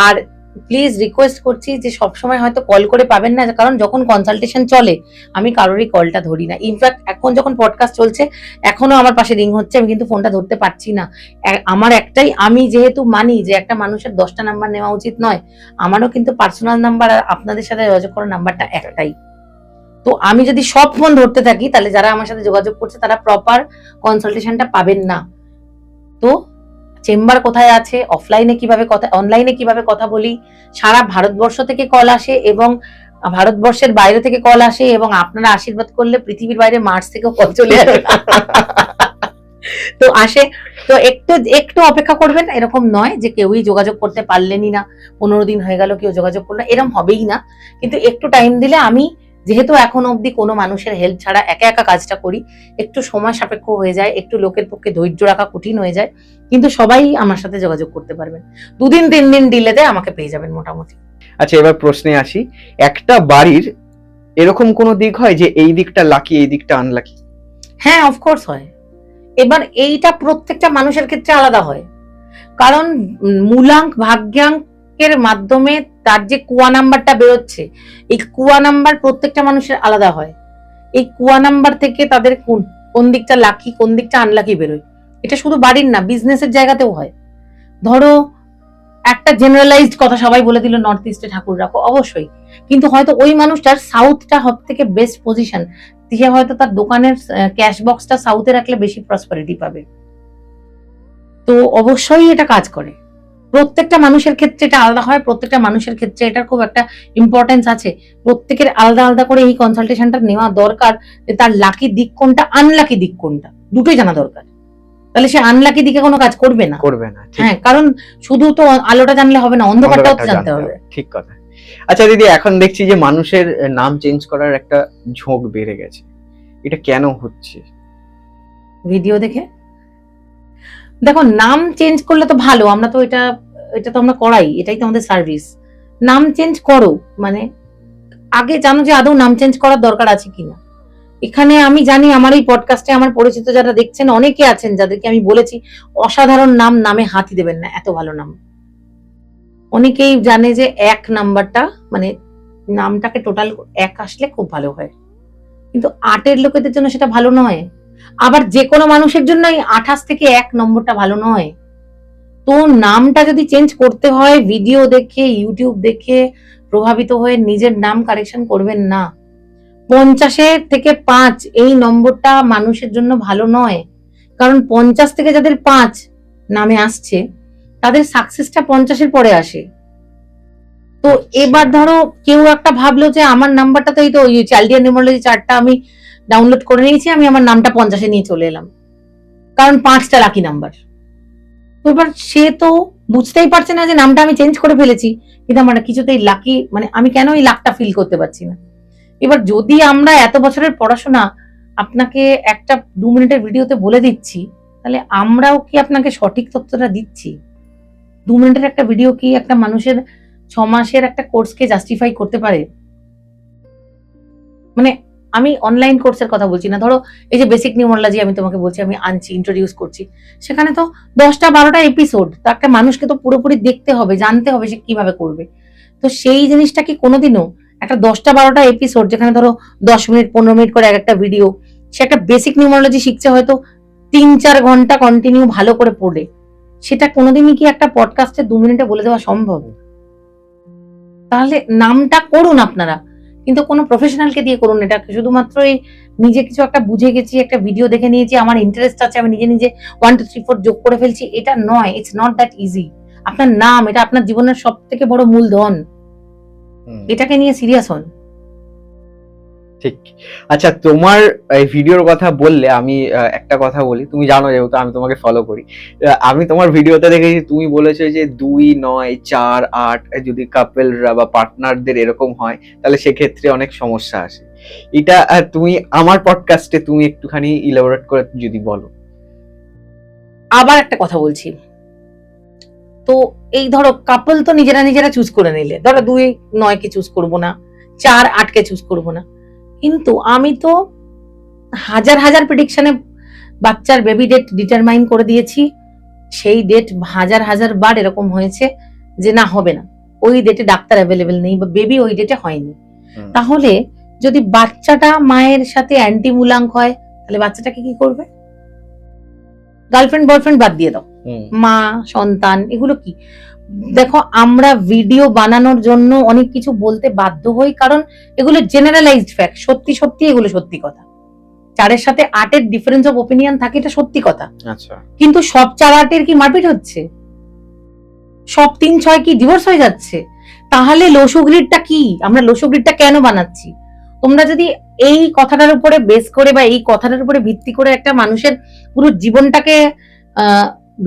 আর প্লিজ রিকোয়েস্ট করছি যে সবসময় হয়তো কল করে পাবেন না, কারণ যখন কনসালটেশন চলে আমি কারোরই কলটা ধরি না। ইনফ্যাক্ট এখন যখন পডকাস্ট চলছে এখনো আমার পাশে রিং হচ্ছে, আমি কিন্তু ফোনটা ধরতে পারছি না। আমার একটাই, আমি যেহেতু মানি যে একটা মানুষের 10টা নাম্বার নেওয়া উচিত নয়, আমারও কিন্তু পার্সোনাল নাম্বার আর আপনাদের সাথে যোগাযোগ করার নাম্বারটা একটাই। তো আমি যদি সব ফোন ধরতে থাকি, তাহলে যারা আমার সাথে যোগাযোগ করছে তারা প্রপার কনসালটেশনটা পাবেন না। তো চেম্বার কোথায় আছে, অনলাইনে কিভাবে কথা বলি, সারা ভারতবর্ষ থেকে কল আসে এবং ভারতবর্ষের বাইরে থেকে কল আসে, এবং আপনারা আশীর্বাদ করলে পৃথিবীর বাইরে মার্স থেকেও কল চলে আসে তো আসে। তো একটু অপেক্ষা করবেন, এরকম নয় যে কেউই যোগাযোগ করতে পারলেনই না, 15 দিন হয়ে গেল কেউ যোগাযোগ করলো, এরকম হবেই না। কিন্তু একটু টাইম দিলে, আমি যেহেতু এখন অবধি কোনো মানুষের হেল্প ছাড়া একা কাজটা করি, একটু সময় সাপেক্ষ হয়ে যায়, একটু লোকের পক্ষে ধৈর্য রাখা কঠিন হয়ে যায়, কিন্তু সবাই আমার সাথে যোগাযোগ করতে পারবেন। 2 দিন 3 দিন ডিলেতে আমাকে পেয়ে যাবেন মোটামুটি। আচ্ছা, এবার প্রশ্নে আসি। একটা বাড়ির এরকম কোনো দিক হয় যে এই দিকটা লাকি, এই দিকটা আনলাকি? হ্যাঁ, অফকোর্স হয়। এবার এইটা প্রত্যেকটা মানুষের ক্ষেত্রে আলাদা হয়, কারণ মূলাঙ্ক ভাগ্যাঙ্কের মাধ্যমে তার যে কুয়া নাম্বারটা বেরোচ্ছে, এই কুয়া নাম্বার প্রত্যেকটা মানুষের আলাদা হয়। এই কুয়া নাম্বার থেকে তাদের কোন দিকটা লাকি কোন দিকটা আনলাকি বেরোয়। এটা শুধু বাড়ির না, বিজনেসের জায়গাতেও হয়। ধরো একটা জেনারেলাইজড কথা সবাই বলে দিল নর্থ ইস্টে ঠাকুর রাখো, অবশ্যই, কিন্তু হয়তো ওই মানুষটার সাউথটা সব থেকে বেস্ট পজিশন, সে হয়তো তার দোকানের ক্যাশ বক্সটা সাউথে রাখলে বেশি প্রসপারিটি পাবে। তো অবশ্যই এটা কাজ করে। প্রত্যেকটা মানুষের ক্ষেত্রে এটা আলাদা হয়, প্রত্যেকটা মানুষের ক্ষেত্রে এটার খুব একটা ইম্পর্টেন্স আছে। প্রত্যেকের আলাদা আলাদা করে এই কনসালটেশনটা নেওয়া দরকার, যে তার লাকি দিক কোনটা, আনলাকি দিক কোনটা, দুটোই জানা দরকার। তাহলে সে আনলাকি দিকে কোনো কাজ করবে না। ঠিক। হ্যাঁ, কারণ শুধু তো আলোটা জানলে হবে না, অন্ধকারটাও তো অন্ধকারটা জানতে হবে। ঠিক কথা। আচ্ছা দিদি, এখন দেখছি যে মানুষের নাম চেঞ্জ করার একটা ঝোঁক বেড়ে গেছে, এটা কেন হচ্ছে? ভিডিও দেখে দেখো, নাম চেঞ্জ করলে তো ভালো, আমরা তো এটা তো আমরা করাই, এটাই তো আমাদের সার্ভিস। নাম চেঞ্জ করো, মানে আগে জানো যে আদৌ নাম চেঞ্জ করার দরকার আছে কিনা। এখানে আমি জানি আমার এই পডকাস্টে আমার পরিচিত যারা দেখছেন অনেকে আছেন যাদেরকে আমি বলেছি অসাধারণ নামে হাতই দেবেন না, এত ভালো নাম। অনেকেই জানে যে এক নাম্বারটা, মানে নামটাকে টোটাল এক আসলে খুব ভালো হয়, কিন্তু 8-এর লোকেদের জন্য সেটা ভালো নয়। আবার যে কোনো মানুষের জন্য 28 থেকে 1 নম্বরটা ভালো নয়। তো নামটা যদি চেঞ্জ করতে হয়, ভিডিও দেখে ইউটিউব দেখে প্রভাবিত হয়ে নিজের নাম কারেকশন করবেন না। 50 থেকে 5 এই নম্বরটা মানুষের জন্য ভালো নয়, কারণ 50 থেকে যাদের 5 নামে আসছে তাদের সাকসেসটা 50-এর পরে আসে। তো এবার ধরো কেউ একটা ভাবলো যে আমার নাম্বারটা তো এই তো চাইল্ডিয়ান নিউমারোলজি চার্টটা আমি ডাউনলোড করে নিয়েছি, আমি আমার নামটা 50-এ নিয়ে চলে এলাম, কারণ 5টা লাকি নাম্বার। তো এবার সে তো বুঝতেই পারছে না যে নামটা আমি চেঞ্জ করে ফেলেছি, কিন্তু আমার কিছুতেই লাকি, মানে আমি কেন এই লাকটা ফিল করতে পারছি না। এবার যদি আমরা এত বছরের পড়াশোনা আপনাকে একটা 2 মিনিটের ভিডিওতে বলে দিচ্ছি, তাহলে আমরাও কি আপনাকে সঠিক তথ্যটা দিচ্ছি? 2 মিনিটের একটা ভিডিও কি একটা মানুষের 6 মাসের একটা কোর্সকে জাস্টিফাই করতে পারে? মানে আমি অনলাইন কোর্সের কথা বলছি না, ধরো এই যে বেসিক নিউমারোলজি আমি তোমাকে বলছি, আমি আনছি, ইন্ট্রোডিউস করছি, সেখানে তো 10টা-12টা এপিসোড, তো একটা মানুষকে তো পুরোপুরি দেখতে হবে, জানতে হবে সে কিভাবে করবে। তো সেই জিনিসটা কি কোনোদিনও একটা 10টা-12টা এপিসোড, যেখানে ধরো 10 মিনিট 15 মিনিট করে একটা ভিডিও, সে একটা বেসিক নিউমারোলজি শিখছে হয়তো 3-4 ঘন্টা কন্টিনিউ ভালো করে পড়ে, সেটা কোনোদিনই কি একটা পডকাস্টে 2 মিনিটে বলে দেওয়া সম্ভব? তাহলে নামটা করুন আপনারা, কিন্তু কোনো প্রফেশনালকে দিয়ে করুন। এটা শুধুমাত্র এই নিজে কিছু একটা বুঝে গেছি, একটা ভিডিও দেখে নিয়েছি, আমার ইন্টারেস্ট আছে, আমি নিজে নিজে 1 2 3 4 যোগ করে ফেলছি, এটা নয়। It's not that easy. আপনার নাম, এটা আপনার জীবনের সব থেকে বড় মূলধন, এটাকে নিয়ে সিরিয়াস হন। ঠিক। আচ্ছা, তোমার এই ভিডিওর কথা বললে আমি একটা কথা বলি, তুমি জানো যেহেতু আমি তোমাকে ফলো করি, আমি তোমার ভিডিওতে দেখেছি তুমি বলেছো যে 2, 9, 4, 8 যদি কাপলরা বা পার্টনারদের এরকম হয় তাহলে সেক্ষেত্রে অনেক সমস্যা আসে। এটা তুমি আমার পডকাস্টে তুমি একটুখানি ইলাবোরেট করে যদি বলো। আবার একটা কথা বলছি, তো এই ধরো কাপল তো নিজেরা চুজ করে নিলে, ধরো 2, 9 কে চুজ করবো না, 4, 8 কে চুজ করবো না, কিন্তু আমি তো হাজার প্রেডিকশনে বাচ্চার বেবি ডেট ডিটারমাইন করে দিয়েছি। সেই ডেট হাজার বার এরকম হয়েছে যে না, হবে না, ওই ডেটে ডাক্তার অ্যাভেলেবেল নেই বা বেবি ওই ডেটে হয়নি। তাহলে যদি বাচ্চাটা মায়ের সাথে অ্যান্টি মূলাঙ্ক হয়, তাহলে বাচ্চাটাকে কি করবে? গার্লফ্রেন্ড বয়ফ্রেন্ড বাদ দিয়ে দাও, মা সন্তান এগুলো কি? দেখো, আমরা ভিডিও বানানোর জন্য অনেক কিছু বলতে বাধ্য হই, কারণ এগুলো জেনারেলাইজড ফ্যাক্ট, সত্যি এগুলো সত্যি কথা। 4-এর সাথে 8-এর ডিফারেন্স অফ ওপিনিয়ন থাকে, এটা সত্যি কথা। আচ্ছা, কিন্তু সব 4-8-এর কি মারপিট হচ্ছে? সব 3-6 কি ডিভোর্স হয়ে যাচ্ছে? তাহলে লোসোগ্রিডটা কি? আমরা লোসোগ্রিডটা কেন বানাচ্ছি? তোমরা যদি এই কথাটার উপরে বেস করে বা এই কথাটার উপরে ভিত্তি করে একটা মানুষের পুরো জীবনটাকে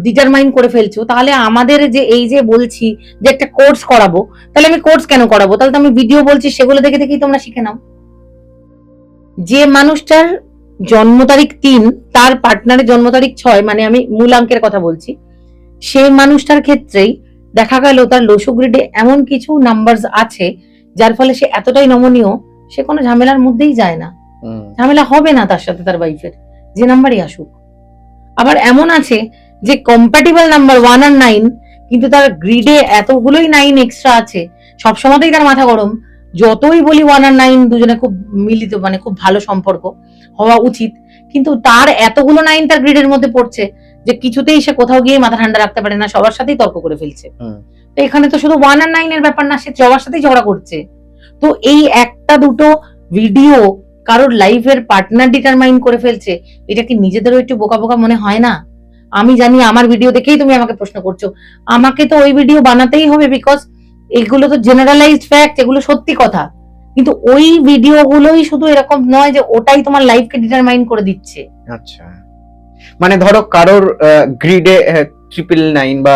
ডিটারমাইন করে ফেলছো, তাহলে আমাদের যে এই যে বলছি যে একটা কোর্স করাবো, তাহলে আমি কোর্স কেন করাবো? তাহলে তো আমি ভিডিও বলছি, সেগুলো দেখেই তোমরা শিখে নাও। যে মানুষটার জন্ম তারিখ 3, তার পার্টনারের জন্ম তারিখ 6, মানে আমি মূলাঙ্কের কথা বলছি, সেই মানুষটার ক্ষেত্রেই দেখা গেল তার লোসো গ্রিডে এমন কিছু নাম্বার আছে যার ফলে সে এতটাই নমনীয়, সে কোনো ঝামেলার মধ্যেই যায় না, ঝামেলা হবে না তার সাথে তার ওয়াইফের, যে নাম্বারই আসুক। আবার এমন আছে যে কম্প্যাটিবল নাম্বার 1 আর 9, কিন্তু তার গ্রিডে এতগুলোই 9 এক্সট্রা আছে, সবসময়তেই তার মাথা গরম। যতই বলি 1 আর 9 দুজনে খুব মিলিত, মানে খুব ভালো সম্পর্ক হওয়া উচিত, কিন্তু তার এতগুলো 9 তার গ্রিডের মধ্যে পড়ছে যে কিছুতেই সে কোথাও গিয়ে মাথা ঠান্ডা রাখতে পারে না, সবার সাথেই তর্ক করে ফেলছে। তো এখানে তো শুধু 1 আর 9 এর ব্যাপার না, সে সবার সাথেই ঝগড়া করছে। তো এই একটা দুটো ভিডিও কারোর লাইফের পার্টনার ডিটারমাইন করে ফেলছে, এটা কি নিজেদেরও একটু বোকা বোকা মনে হয় না? আমি জানি আমার ভিডিও দেখেই তুমি আমাকে প্রশ্ন করছো, আমাকে তো ওই ভিডিও বানাতেই হবে, বিকজ এগুলো তো জেনারেলাইজড ফ্যাক্ট, এগুলো সত্যি কথা। কিন্তু ওই ভিডিওগুলোই শুধু এরকম নয় যে ওটাই তোমার লাইফকে ডিটারমাইন করে দিচ্ছে। আচ্ছা, মানে ধরো কারোর গ্রিডে 999 বা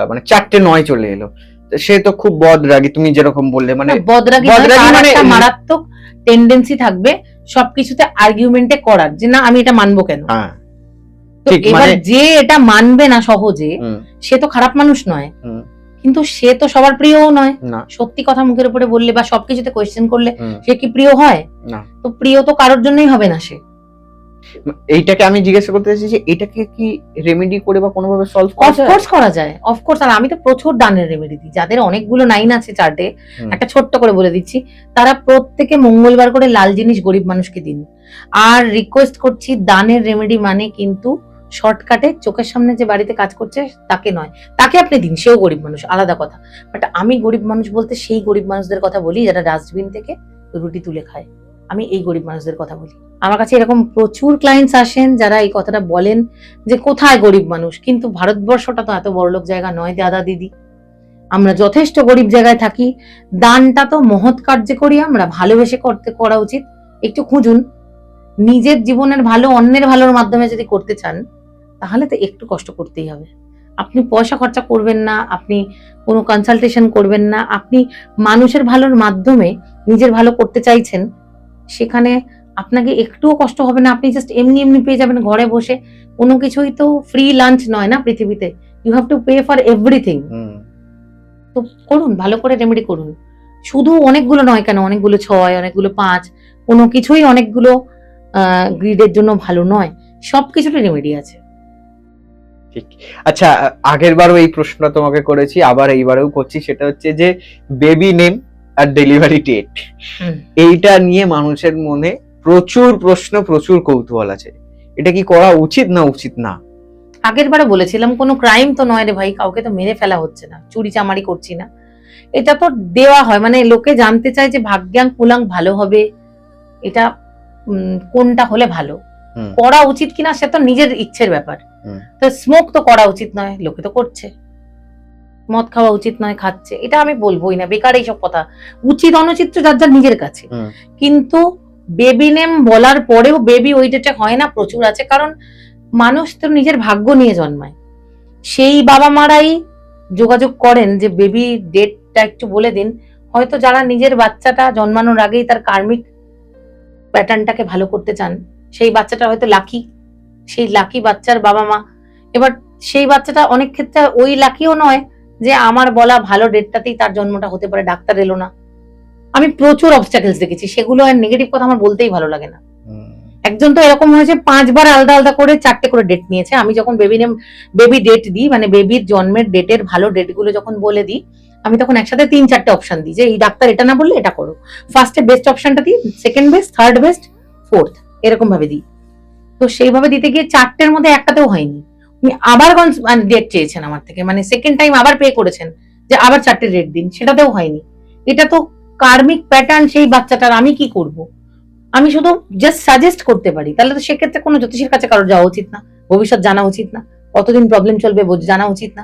মানে 4টে 9 চলে এলো, সে তো খুব বদরাগী, তুমি যেরকম বললে, মানে বদরাগী মানে একটা মারাত্মক টেন্ডেন্সি থাকবে সবকিছুতে আর্গুমেন্টে করার, যে না আমি এটা মানবো কেন। এবার যে এটা মানবে না সহজে, সে তো খারাপ মানুষ নয়, কিন্তু সে তো সবার প্রিয়ও নয়। সত্যি কথা মুখের উপরে বললে বা সবকিছুতে কোয়েশ্চেন করলে সে কি প্রিয় হয়? তো প্রিয় তো কারোর জন্যই হবে না সে। এইটাকে আমি জিজ্ঞাসা করতে চাইছি যে এটাকে কি রেমেডি করে বা কোনোভাবে সলভ করা যায়? অফকোর্স করা যায়, অফকোর্স। আর আমি তো প্রচুর দানের রেমেডি দিই, যাদের অনেকগুলো 9 আছে চার্টে। একটা ছোট্ট করে বলে দিচ্ছি, তারা প্রত্যেকে মঙ্গলবার করে লাল জিনিস গরিব মানুষকে দিন। আর রিকোয়েস্ট করছি, দানের রেমেডি মানে কিন্তু শর্টকাটে চোখের সামনে যে বাড়িতে কাজ করছে তাকে নয়, তাকে আপনি দিন, সেও গরিব মানুষ, আলাদা কথা। বাট আমি গরিব মানুষ বলতে সেই গরিব মানুষদের কথা বলি যারা ডাস্টবিন থেকে রুটি তুলে খায়, আমি এই গরিব মানুষদের কথা বলি। আমার কাছে এরকম প্রচুর ক্লায়েন্টস আসেন যারা এই কথাটা বলেন যে কোথায় গরিব মানুষ, কিন্তু ভারতবর্ষটা তো এত বড়লোক জায়গা নয় দাদা দিদি, আমরা যথেষ্ট গরিব জায়গায় থাকি। দানটা তো মহৎ কার্যে করি, আমরা ভালোবেসে করা উচিত। একটু খুঁজুন, নিজের জীবনের ভালো অন্যের ভালোর মাধ্যমে যদি করতে চান, তাহলে তো একটু কষ্ট করতেই হবে। আপনি পয়সা খরচা করবেন না, আপনি কোনো কনসালটেশন করবেন না, আপনি মানুষের ভালোর মাধ্যমে নিজের ভালো করতে চাইছেন, সেখানে আপনাকে একটুও কষ্ট হবে না। আপনি জাস্ট এমনি এমনি পেয়ে যাবেন ঘরে বসে। কোনো কিছুই তো ফ্রি লাঞ্চ নয় না পৃথিবীতে, you have to pay for everything. তো করুন, ভালো করে রেমেডি করুন। শুধু অনেকগুলো নয় কেন, অনেকগুলো 6, অনেকগুলো 5, কোনো কিছুই অনেকগুলো গ্রিডের জন্য ভালো নয়, সবকিছুতে রেমেডি আছে। ঠিক। আচ্ছা, আগের বারও এই প্রশ্নটা তোমাকে করেছি, আবার এইবারেও করছি, সেটা হচ্ছে যে বেবি নেম আর ডেলিভারি ডেট, এইটা নিয়ে মানুষের মনে প্রচুর প্রশ্ন, প্রচুর কৌতূহল আছে। এটা কি করা উচিত না উচিত না? আগের বারে বলেছিলাম কোনো ক্রাইম তো নয় রে ভাই, কাউকে তো মেরে ফেলা হচ্ছে না, চুরি চামারি করছি না। এটা তো দেওয়া হয়, মানে লোকে জানতে চায় যে ভাগ্যাং কুলাং ভালো হবে, এটা কোনটা হলে ভালো, করা উচিত কিনা সে তো নিজের ইচ্ছের ব্যাপার। তো স্মোক তো করা উচিত নয়, লোকে তো করছে। মদ খাওয়া উচিত নয়, খাচ্ছে, এটা আমি বলবোই না, বেকার এইসব কথা। উচিত অনুচিত তো যার যার নিজের কাছে। কিন্তু বেবি নেম বলার পরেও বেবি ওই ডেটে হয় না, প্রচুর আছে। কারণ মানুষ তো নিজের ভাগ্য নিয়ে জন্মায়, সেই বাবা মারাই যোগাযোগ করেন যে বেবি ডেটটা একটু বলে দিন। হয়তো যারা নিজের বাচ্চাটা জন্মানোর আগেই তার কার্মিক প্যাটার্নটাকে ভালো করতে চান, সেই বাচ্চাটা হয়তো লাকি, সেই লাকি বাচ্চার বাবা মা। এবার সেই বাচ্চাটা অনেক ক্ষেত্রে ওই লাকিও নয় যে আমার বলা ভালো ডেটটাতেই তার জন্মটা হতে পারে, ডাক্তার এলো না। আমি প্রচুর অবস্ট্যাকলস দেখেছি, সেগুলো আর নেগেটিভ কথা আমার বলতেই ভালো লাগে না। একজন তো এরকম হয়েছে 5 বার আলাদা আলাদা করে 4টে করে ডেট নিয়েছে। আমি যখন বেবি ডেট দিই, মানে বেবির জন্মের ডেটের ভালো ডেটগুলো যখন বলে দিই, আমি তখন একসাথে 3-4টে অপশন দিই যে এই ডাক্তার এটা না বললে এটা করো। ফার্স্টে বেস্ট অপশনটা দিই, second best, third best, fourth, এরকম ভাবে দিই। তো সেইভাবে দিতে গিয়ে 4টের মধ্যে একটাতেও হয়নি। উনি আবার ডেট চেয়েছেন আমার থেকে, মানে সেকেন্ড টাইম আবার পে করেছেন যে আবার 4টে ডেট দিন, সেটাতেও হয়নি। এটা তো কার্মিক প্যাটার্ন সেই বাচ্চাটার, আমি কি করব? আমি শুধু জাস্ট সাজেস্ট করতে পারি। তাহলে তো সেক্ষেত্রে কোনো জ্যোতিষীর কাছে কারোর যাওয়া উচিত না, ভবিষ্যৎ জানা উচিত না, কতদিন প্রবলেম চলবে জানা উচিত না,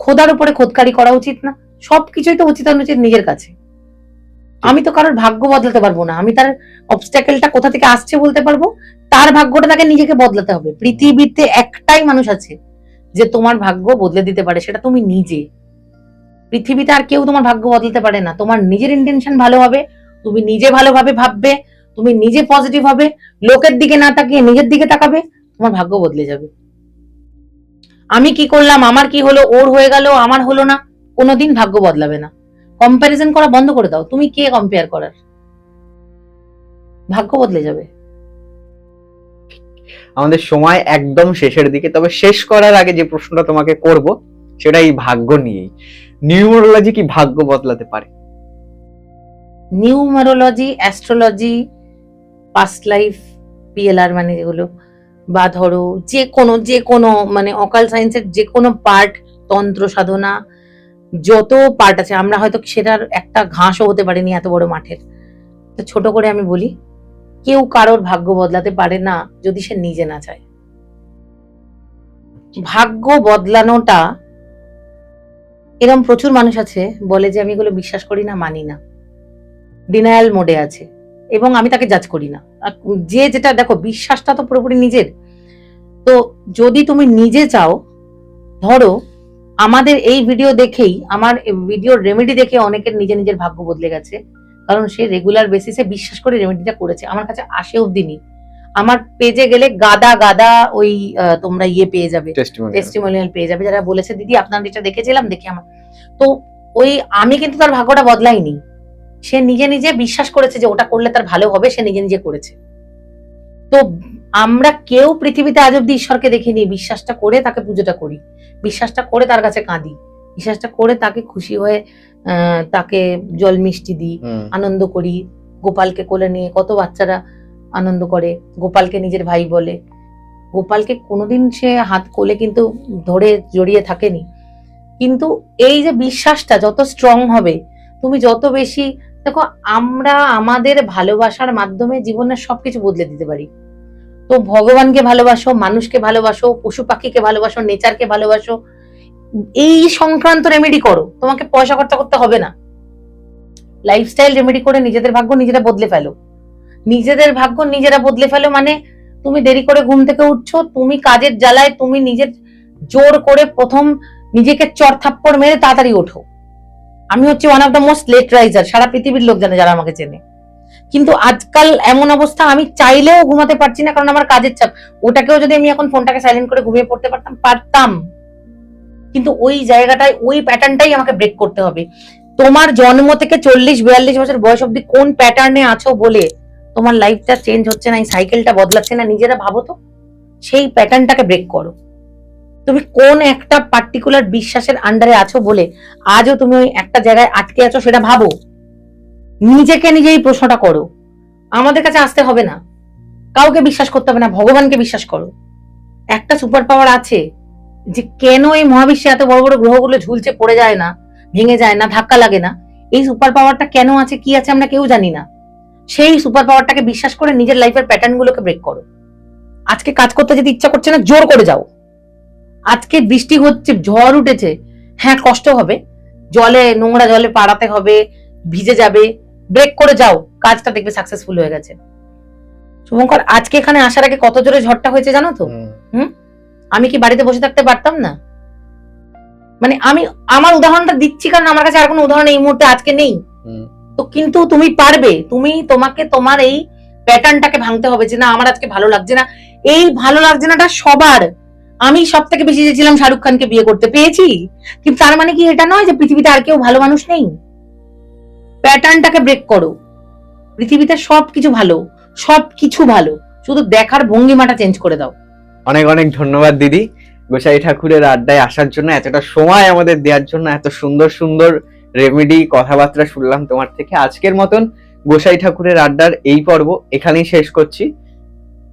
খোদার উপরে খোদকারি করা উচিত না। সবকিছুই তো উচিত অনুচিত নিজের কাছে। আমি তো কারোর ভাগ্য বদলাতে পারবো না, আমি তার অবস্ট্যাকেলটা কোথা থেকে আসছে বলতে পারবো, তার ভাগ্যটা তাকে নিজেকে বদলাতে হবে। পৃথিবীতে একটাই মানুষ আছে যে তোমার ভাগ্য বদলে দিতে পারে, সেটা তুমি নিজে। পৃথিবীতে আর কেউ তোমার ভাগ্য বদলাতে পারে না। তোমার নিজের ইন্টেনশন ভালো হবে, তুমি নিজে ভালোভাবে ভাববে, তুমি নিজে পজিটিভ হবে, লোকের দিকে না তাকিয়ে নিজের দিকে তাকাবে, তোমার ভাগ্য বদলে যাবে। আমি কি করলাম, আমার কি হলো, ওর হয়ে গেল, আমার হলো না, কোনোদিন ভাগ্য বদলাবে না। কম্প্যারিজন করা বন্ধ করে দাও। তুমি কে কম্পেয়ার করার? ভাগ্য বদলে যাবে। আমাদের সময় একদম শেষের দিকে, তবে শেষ করার আগে যে প্রশ্নটা তোমাকে করব সেটা এই ভাগ্য নিয়েই। নিউমারোলজি কি ভাগ্য বদলাতে পারে? Numerology, astrology, past life, PLR মানে যেগুলো, বা ধরো যে কোনো মানে অকাল সায়েন্সের যে কোনো পার্ট, তন্ত্র সাধনা, যত পার্ট আছে, আমরা হয়তো সেটার একটা ঘাসও হতে পারিনি এত বড় মাঠের। তো ছোট করে আমি বলি, কেউ কারোর ভাগ্য বদলাতে পারে না যদি সে নিজে না চায়। ভাগ্য বদলানোটা, এরকম প্রচুর মানুষ আছে বলে যে আমি এগুলো বিশ্বাস করি না, মানি না, ডিনায়াল মোডে আছে, এবং আমি তাকে জাজ করি না। যে যেটা দেখো, বিশ্বাসটা তো পুরোপুরি নিজের। তো যদি তুমি নিজে চাও, ধরো আমাদের এই ভিডিও দেখেই, আমার ভিডিওর রেমেডি দেখে অনেকের নিজের ভাগ্য বদলে গেছে, কারণ সে রেগুলার বেসিসে বিশ্বাস করে রেমেডিটা করেছে। আমার কাছে আসে অব্দি নি, আমার পেজে গেলে গাদা গাদা ওই তোমরা পেয়ে যাবে, টেস্টিমোনিয়াল পেয়ে যাবে, যারা বলেছে দিদি আপনার এটা দেখেছিলাম, দেখে আমার তো ওই, আমি কিন্তু তার ভাগ্যটা বদলাইনি। সে নিজে বিশ্বাস করেছে যে ওটা করলে তার ভালো হবে, সে নিজে করেছে। তো আমরা কেউ পৃথিবীতে আজ অব্দি ঈশ্বরকে দেখিনি, বিশ্বাসটা করে তাকে পুজোটা করি, বিশ্বাসটা করে তার কাছে কাঁদি, বিশ্বাসটা করে তাকে খুশি হয়ে তাকে জল মিষ্টি দিই, আনন্দ করি। গোপালকে কোলে নিয়ে কত বাচ্চারা আনন্দ করে, গোপালকে নিজের ভাই বলে। গোপালকে কোনোদিন সে হাত কোলে কিন্তু ধরে জড়িয়ে থাকেনি। কিন্তু এই যে বিশ্বাসটা যত স্ট্রং হবে, তুমি যত বেশি, দেখো আমরা আমাদের ভালোবাসার মাধ্যমে জীবনের সবকিছু বদলে দিতে পারি। তো ভগবানকে ভালোবাসো, মানুষকে ভালোবাসো, পশু পাখিকে ভালোবাসো, নেচারকে ভালোবাসো, এই সংক্রান্ত রেমেডি করো, তোমাকে পয়সা খরচা করতে হবে না। লাইফস্টাইল রেমেডি করে নিজেদের ভাগ্য নিজেরা বদলে ফেলো। নিজেদের ভাগ্য নিজেরা বদলে ফেলো মানে, তুমি দেরি করে ঘুম থেকে উঠছো, তুমি কাজের জ্বালায় তুমি নিজের জোর করে প্রথম নিজেকে চড় থাপ্পড় মেরে তাড়াতাড়ি ওঠো। আমি হচ্ছে one of the most late riser, সারা পৃথিবীর লোক জানে যারা আমাকে চেনে। কিন্তু আজকাল এমন অবস্থা, আমি চাইলেও ঘুমাতে পারছি না, কারণ আমার কাজের চাপ। ওটাকেও যদি আমি এখন ফোনটাকে সাইলেন্ট করে ঘুমিয়ে পড়তে পারতাম। কিন্তু ওই জায়গাটায়, ওই প্যাটার্নটাই আমাকে ব্রেক করতে হবে। তোমার জন্ম থেকে 40-42 বছর বয়স অব্দি কোন প্যাটার্নে আছো বলে তোমার লাইফটা চেঞ্জ হচ্ছে না, এই সাইকেলটা বদলাচ্ছে না, নিজেরা ভাবো তো। সেই প্যাটার্নটাকে ব্রেক করো। তুমি কোন একটা পার্টিকুলার বিশ্বাসের আন্ডারে আছো বলে আজও তুমি ওই একটা জায়গায় আটকে আছো, সেটা ভাবো। নিজেকে নিজেই প্রশ্নটা করো। আমাদের কাছে আসতে হবে না, কাউকে বিশ্বাস করতে হবে না, ভগবানকে বিশ্বাস করো। একটা সুপার পাওয়ার আছে, যে কেন এই মহাবিশ্বে এত বড় বড় গ্রহগুলো ঝুলছে, পড়ে যায় না, ভেঙে যায় না, ধাক্কা লাগে না, এই সুপার পাওয়ারটা কেন আছে, কি আছে, আমরা কেউ জানি না। সেই সুপার পাওয়ারটাকে বিশ্বাস করে নিজের লাইফের প্যাটার্ন গুলোকে ব্রেক করো। আজকে কাজ করতে যদি ইচ্ছা করছে না, জোর করে যাও। আজকে বৃষ্টি হচ্ছে, ঝড় উঠেছে, হ্যাঁ কষ্ট হবে, জলে, নোংরা জলে পাড়াতে হবে, ভিজে যাবে, ব্রেক করে যাও, কাজটা দেখবে সাকসেসফুল হয়ে গেছে। শুভঙ্কর, আজকে এখানে আসার আগে কত জোরে ঝড়টা হয়েছে জানো তো? আমি কি বাড়িতে বসে থাকতে পারতাম না? মানে আমি আমার উদাহরণটা দিচ্ছি কারণ আমার কাছে আর কোনো উদাহরণ এই মুহূর্তে আজকে নেই। তো কিন্তু তুমি পারবে, তোমাকে তোমার এই প্যাটার্নটাকে ভাঙতে হবে, যে না আমার আজকে ভালো লাগছে না। এই ভালো লাগছে নাটা সবার। আমি সব থেকে বেশি চেয়েছিলাম শাহরুখ খানকে বিয়ে করতে, পেয়েছি, কিন্তু তার মানে কি এটা নয় যে পৃথিবীতে আর কেউ ভালো মানুষ নেই। প্যাটার্নটাকে ব্রেক করো। পৃথিবীতে সবকিছু ভালো, সবকিছু ভালো, শুধু দেখার ভঙ্গিমাটা চেঞ্জ করে দাও। অনেক অনেক ধন্যবাদ দিদি, গোসাই ঠাকুরের আড্ডায় আসার জন্য, এতটা সময় আমাদের দেওয়ার জন্য, এত সুন্দর সুন্দর রেমেডি কথাবার্তা শুনলাম তোমার থেকে। আজকের মতন গোসাই ঠাকুরের আড্ডার এই পর্ব এখানেই শেষ করছি।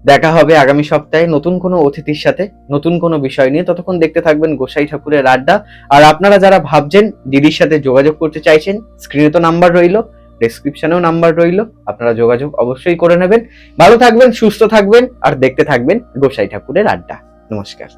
দেখা হবে আগামী সপ্তাহে নতুন কোনো অতিথির সাথে, নতুন কোনো বিষয় নিয়ে। ততক্ষণ দেখতে থাকবেন গোসাই ঠাকুরের আড্ডা। আর আপনারা যারা ভাবছেন দিদির সাথে যোগাযোগ করতে চাইছেন, স্ক্রিনে তো নাম্বার রইলো, ডেসক্রিপশনেও নাম্বার রইলো, আপনারা যোগাযোগ অবশ্যই করে নেবেন। ভালো থাকবেন, সুস্থ থাকবেন, আর দেখতে থাকবেন গোসাই ঠাকুরের আড্ডা। নমস্কার।